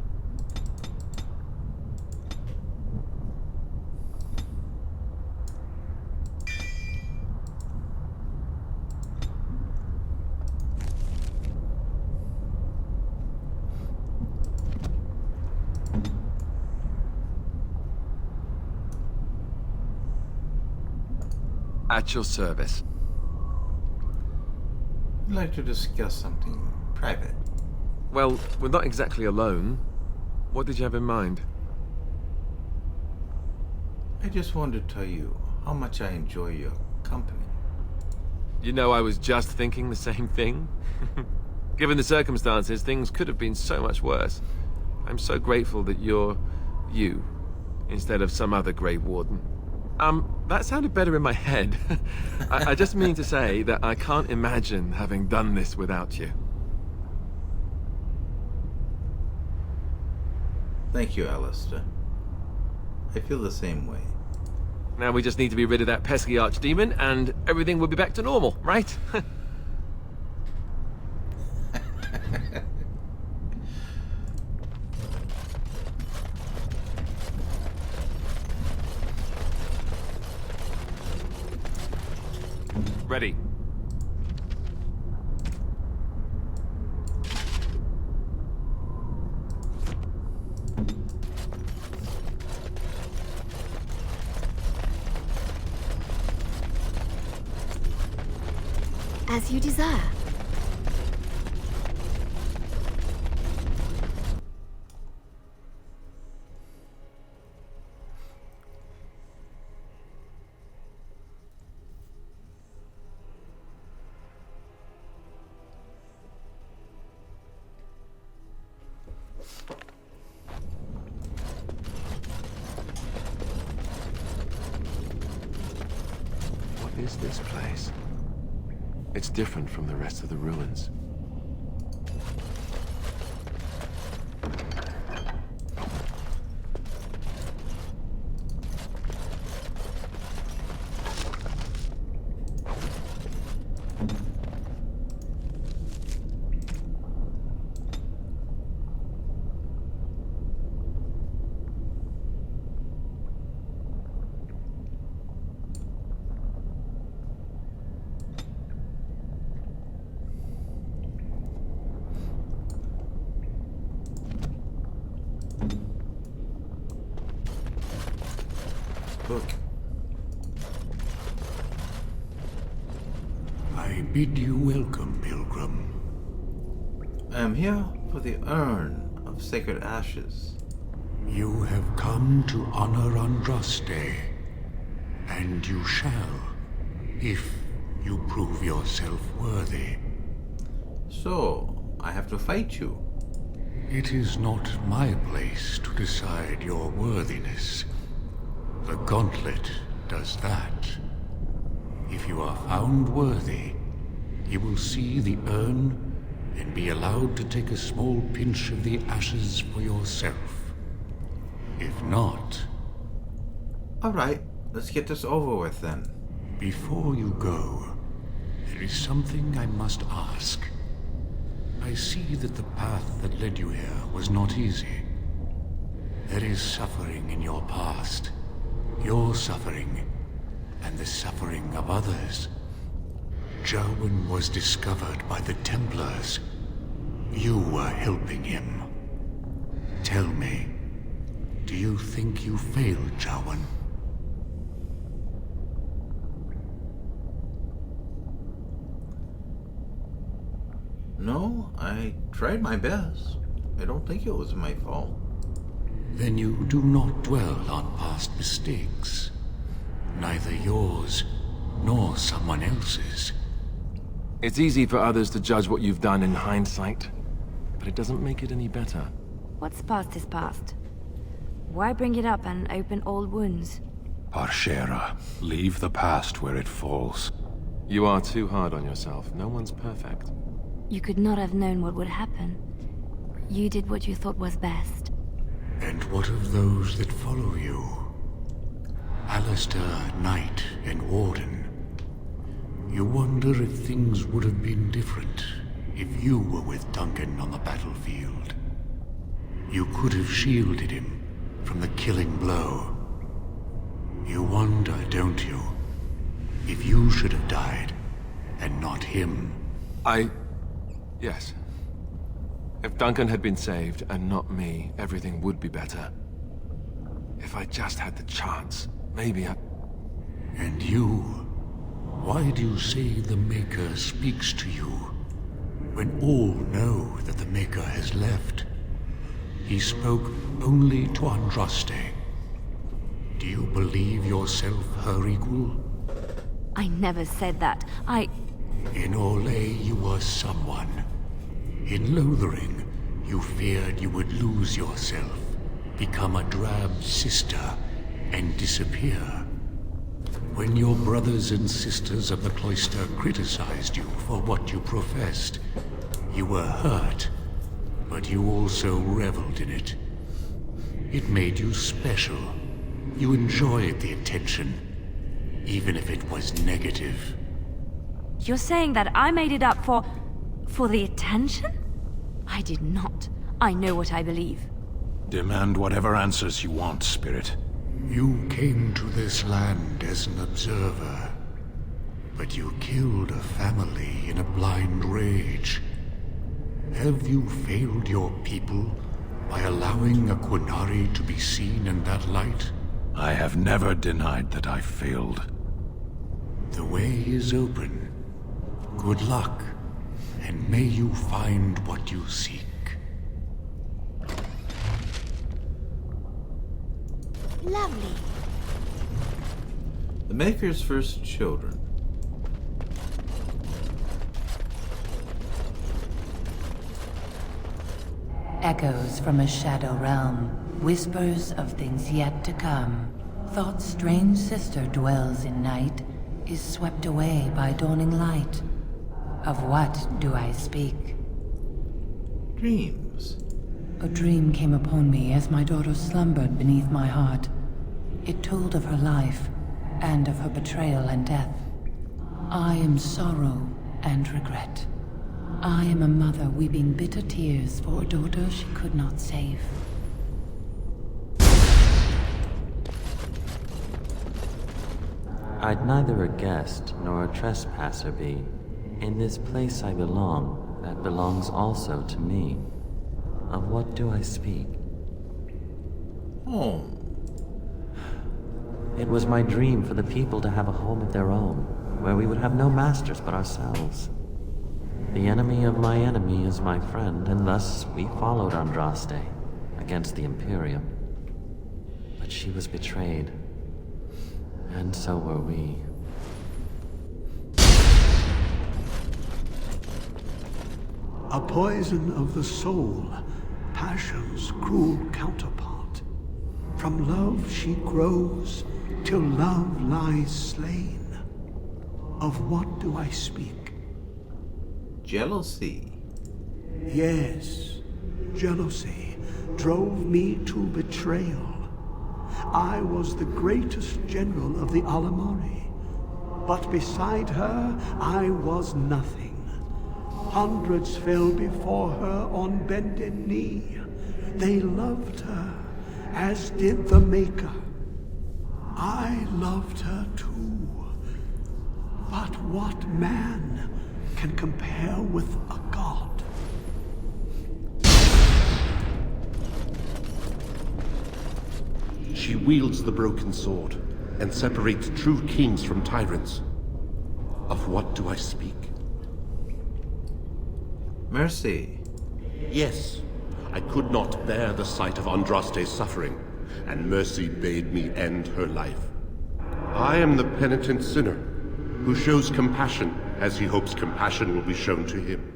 At your service.
I'd like to discuss something private.
Well, we're not exactly alone. What did you have in mind?
I just wanted to tell you how much I enjoy your company.
You know, I was just thinking the same thing. Given the circumstances, things could have been so much worse. I'm so grateful that you're you, instead of some other Grey Warden. That sounded better in my head. I just mean to say that I can't imagine having done this without you.
Thank you, Alistair. I feel the same way.
Now we just need to be rid of that pesky archdemon, and everything will be back to normal, right? Ready.
As you desire.
What is this place? It's different from the rest of the ruins.
Look.
I bid you welcome, Pilgrim.
I am here for the urn of sacred ashes.
You have come to honor Andraste, and you shall, if you prove yourself worthy.
So, I have to fight you.
It is not my place to decide your worthiness. The gauntlet does that. If you are found worthy, you will see the urn and be allowed to take a small pinch of the ashes for yourself. If not...
Alright, let's get this over with then.
Before you go, there is something I must ask. I see that the path that led you here was not easy. There is suffering in your past. Your suffering, and the suffering of others. Jarwin was discovered by the Templars. You were helping him. Tell me, do you think you failed Jarwin?
No, I tried my best. I don't think it was my fault.
Then you do not dwell on past mistakes. Neither yours, nor someone else's.
It's easy for others to judge what you've done in hindsight, but it doesn't make it any better.
What's past is past. Why bring it up and open old wounds?
Parshera, leave the past where it falls.
You are too hard on yourself. No one's perfect.
You could not have known what would happen. You did what you thought was best.
And what of those that follow you? Alistair, Knight, and Warden. You wonder if things would have been different if you were with Duncan on the battlefield. You could have shielded him from the killing blow. You wonder, don't you, if you should have died and not him?
Yes. If Duncan had been saved, and not me, everything would be better. If I just had the chance, maybe I...
And you? Why do you say the Maker speaks to you, when all know that the Maker has left? He spoke only to Andraste.
Do you believe yourself her equal?
I never said that.
In Ole, you were someone. In Lothering, you feared you would lose yourself, become a drab sister, and disappear. When your brothers and sisters of the cloister criticized you for what you professed, you were hurt, but you also reveled in it. It made you special. You enjoyed the attention, even if it was negative.
You're saying that I made it up for the attention? I did not. I know what I believe.
Demand whatever answers you want, Spirit.
You came to this land as an observer, but you killed a family in a blind rage. Have you failed your people by allowing a Qunari to be seen in that light?
I have never denied that I failed.
The way is open. Good luck, and may you find what you seek.
Lovely.
The Maker's first children.
Echoes from a shadow realm, whispers of things yet to come. Thought's strange sister dwells in night, is swept away by dawning light. Of what do I speak?
Dreams.
A dream came upon me as my daughter slumbered beneath my heart. It told of her life, and of her betrayal and death. I am sorrow and regret. I am a mother weeping bitter tears for a daughter she could not save.
I'd neither a guest nor a trespasser be. In this place I belong, that belongs also to me. Of what do I speak?
Home.
It was my dream for the people to have a home of their own, where we would have no masters but ourselves. The enemy of my enemy is my friend, and thus we followed Andraste against the Imperium. But she was betrayed, and so were we.
A poison of the soul, passion's cruel counterpart. From love she grows, till love lies slain. Of what do I speak?
Jealousy.
Yes, jealousy drove me to betrayal. I was the greatest general of the Alamari, but beside her I was nothing. Hundreds fell before her on bended knee. They loved her, as did the Maker. I loved her too. But what man can compare with a god?
She wields the broken sword and separates true kings from tyrants. Of what do I speak?
Mercy.
Yes, I could not bear the sight of Andraste's suffering, and Mercy bade me end her life. I am the penitent sinner, who shows compassion as he hopes compassion will be shown to him.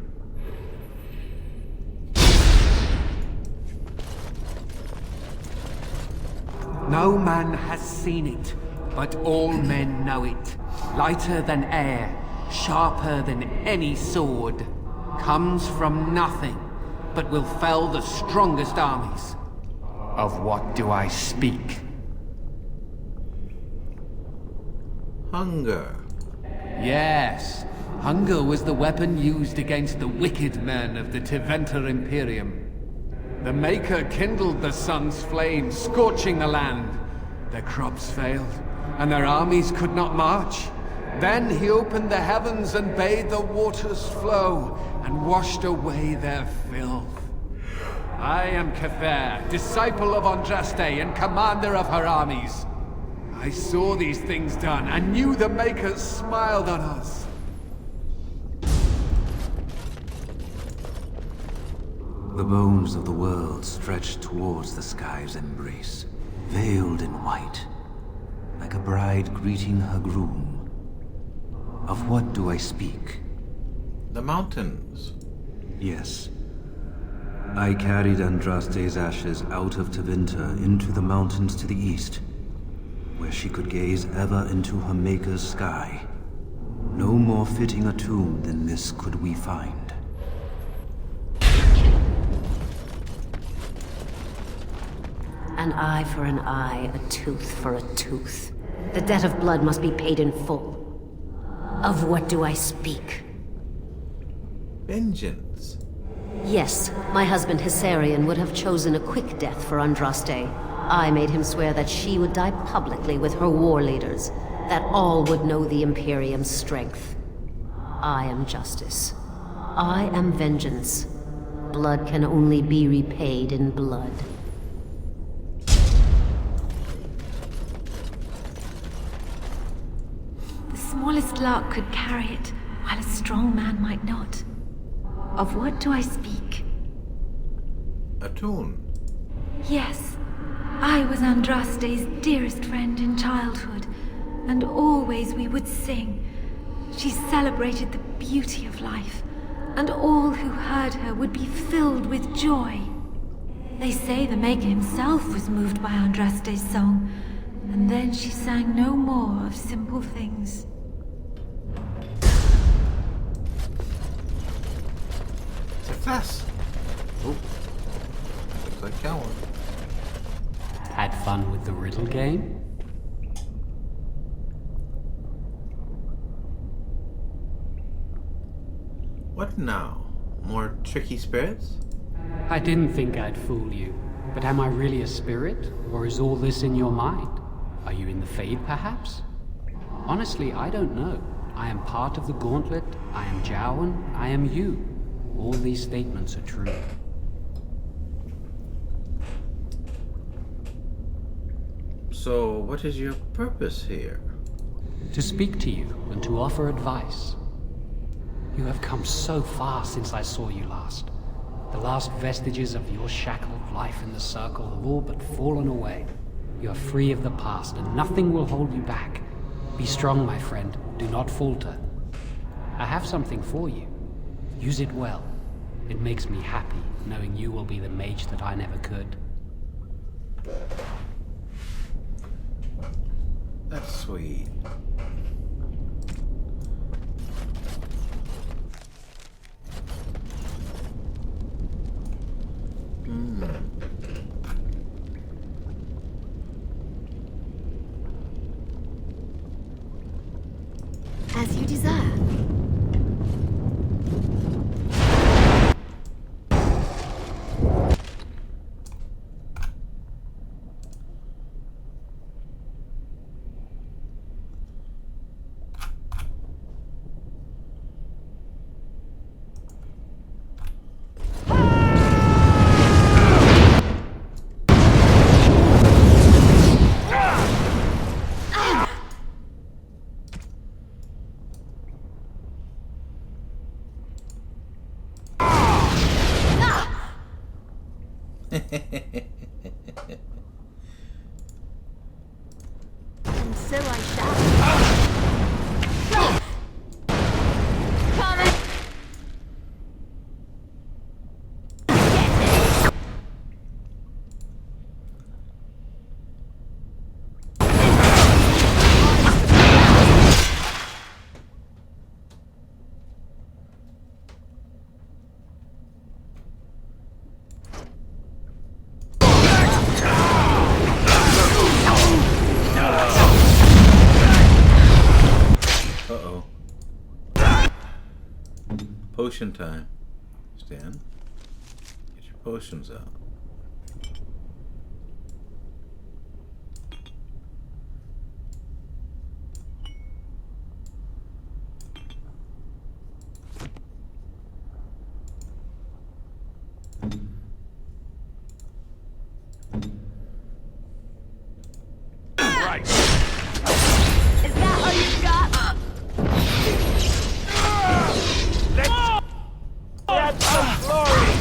No man has seen it, but all men know it. Lighter than air, sharper than any sword. Comes from nothing, but will fell the strongest armies. Of what do I speak?
Hunger.
Yes, hunger was the weapon used against the wicked men of the Tevinter Imperium. The Maker kindled the sun's flame, scorching the land. Their crops failed, and their armies could not march. Then he opened the heavens and bade the waters flow, and washed away their filth. I am Kefir, disciple of Andraste and commander of her armies. I saw these things done, and knew the Makers smiled on us.
The bones of the world stretched towards the sky's embrace, veiled in white,
like a bride greeting her groom. Of what do I speak?
The mountains.
Yes. I carried Andraste's ashes out of Tevinter into the mountains to the east, where she could gaze ever into her Maker's sky. No more fitting a tomb than this could we find.
An eye for an eye, a tooth for a tooth. The debt of blood must be paid in full. Of what do I speak?
Vengeance.
Yes, my husband Hysarion would have chosen a quick death for Andraste. I made him swear that she would die publicly with her war leaders, that all would know the Imperium's strength. I am justice. I am vengeance. Blood can only be repaid in blood.
The smallest lark could carry it, while a strong man might not. Of what do I speak?
A tune.
Yes, I was Andraste's dearest friend in childhood, and always we would sing. She celebrated the beauty of life, and all who heard her would be filled with joy. They say the Maker himself was moved by Andraste's song, and then she sang no more of simple things.
Success! Oh, looks like Callan.
Had fun with the riddle game?
What now? More tricky spirits?
I didn't think I'd fool you. But am I really a spirit? Or is all this in your mind? Are you in the Fade, perhaps? Honestly, I don't know. I am part of the Gauntlet. I am Jowan. I am you. All these statements are true.
So, what is your purpose here?
To speak to you and to offer advice. You have come so far since I saw you last. The last vestiges of your shackled life in the Circle have all but fallen away. You are free of the past, and nothing will hold you back. Be strong, my friend. Do not falter. I have something for you. Use it well. It makes me happy, knowing you will be the mage that I never could.
That's sweet.
As you desire. And so I shall. Come and
Uh-oh. Potion time. Stan, get your potions out.
Right. Is that all you got?
That's some glory!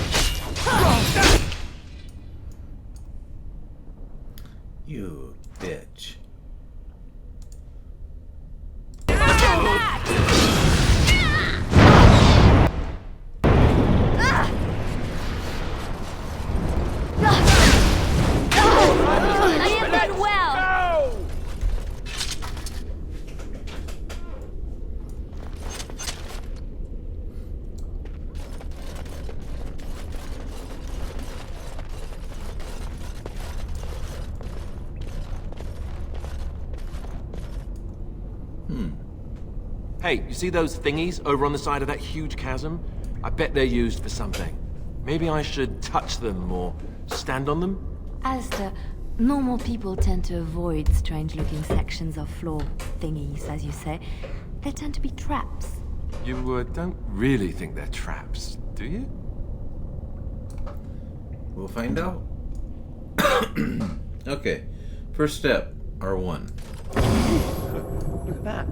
You bitch.
Hey, you see those thingies over on the side of that huge chasm? I bet they're used for something. Maybe I should touch them or stand on them?
Alistair, normal people tend to avoid strange-looking sections of floor thingies, as you say. They tend to be traps.
You don't really think they're traps, do you?
We'll find out. Okay, first step, R1.
Look at that.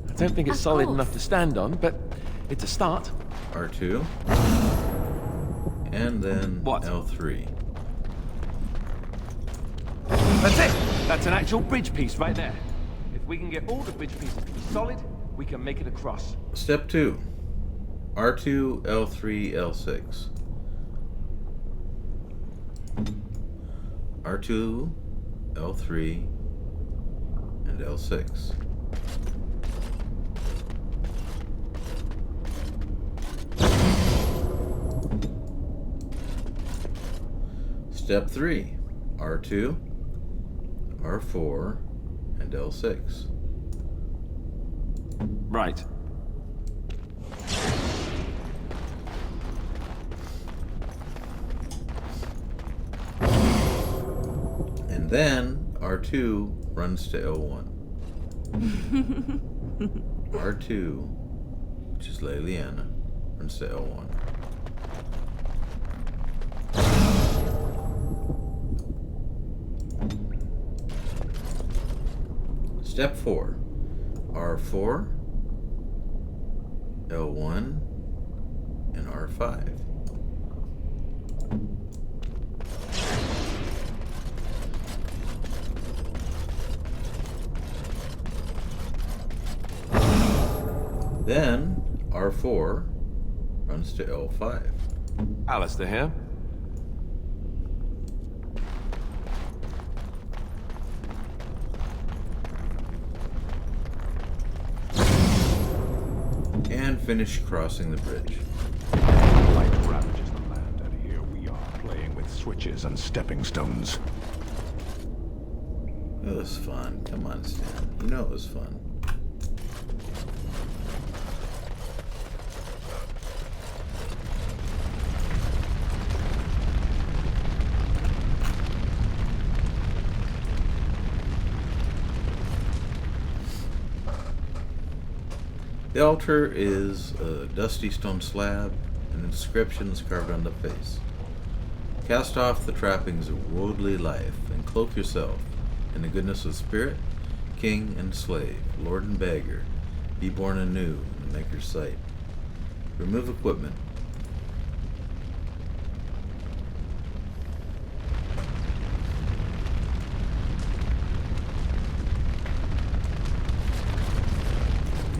I don't think it's solid enough to stand on, but it's a start.
R2. And then
what?
L3.
That's it! That's an actual bridge piece right there. If we can get all the bridge pieces to be solid, we can make it across.
Step 2. R2, L3, L6. R2, L3, and L6. Step 3. R2, R4, and L6.
Right.
And then R2 runs to L1. R2, which is Leliana, runs to L1. Step 4. R4, L1, and R5. Then R4 runs to L5.
Alistair here.
And finish crossing the bridge.
Light ravages the land, and here we are playing with switches and stepping stones.
It was fun. Come on, Stan. You know it was fun. The altar is a dusty stone slab and inscriptions carved on the face. Cast off the trappings of worldly life and cloak yourself in the goodness of spirit, king and slave, lord and beggar. Be born anew in the Maker's sight. Remove equipment.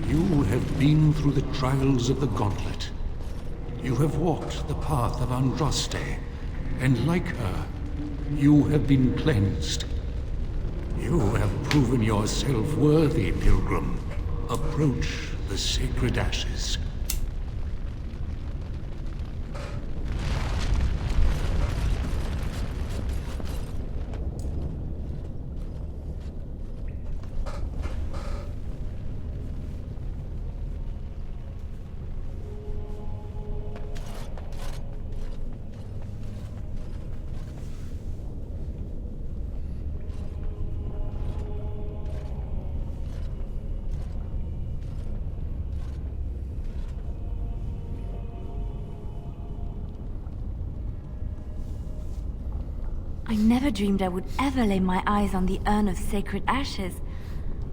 You have been through the trials of the Gauntlet. You have walked the path of Andraste, and like her, you have been cleansed. You have proven yourself worthy, pilgrim. Approach the sacred ashes.
I never dreamed I would ever lay my eyes on the urn of sacred ashes.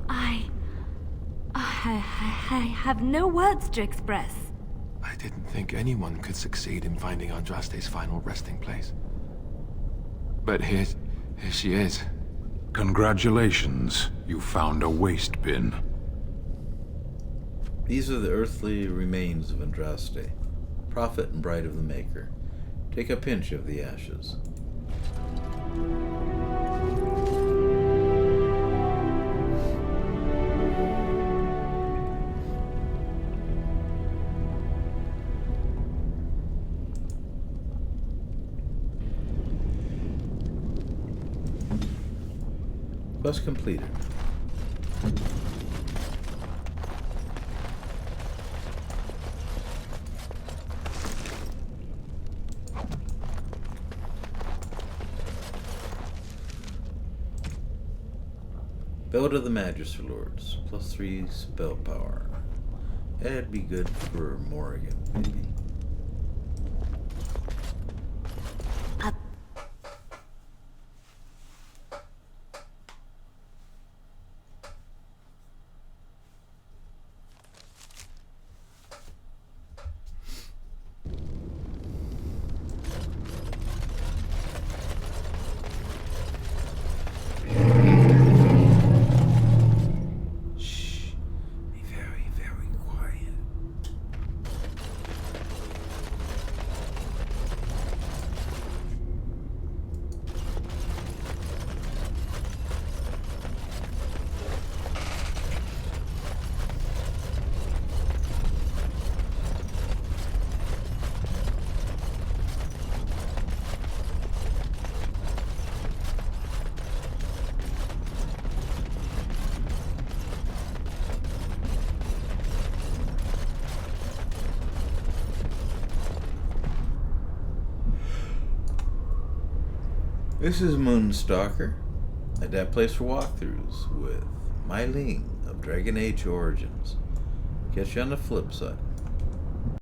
I have no words to express.
I didn't think anyone could succeed in finding Andraste's final resting place. But here she is.
Congratulations, you found a waste bin.
These are the earthly remains of Andraste, prophet and bride of the Maker. Take a pinch of the ashes. Quest completed. Belt of the Magister Lords. +3 spell power. That'd be good for Morrigan, maybe. This is Moonstalker, at that place for walkthroughs with MaiLing of Dragon Age Origins. Catch you on the flip side.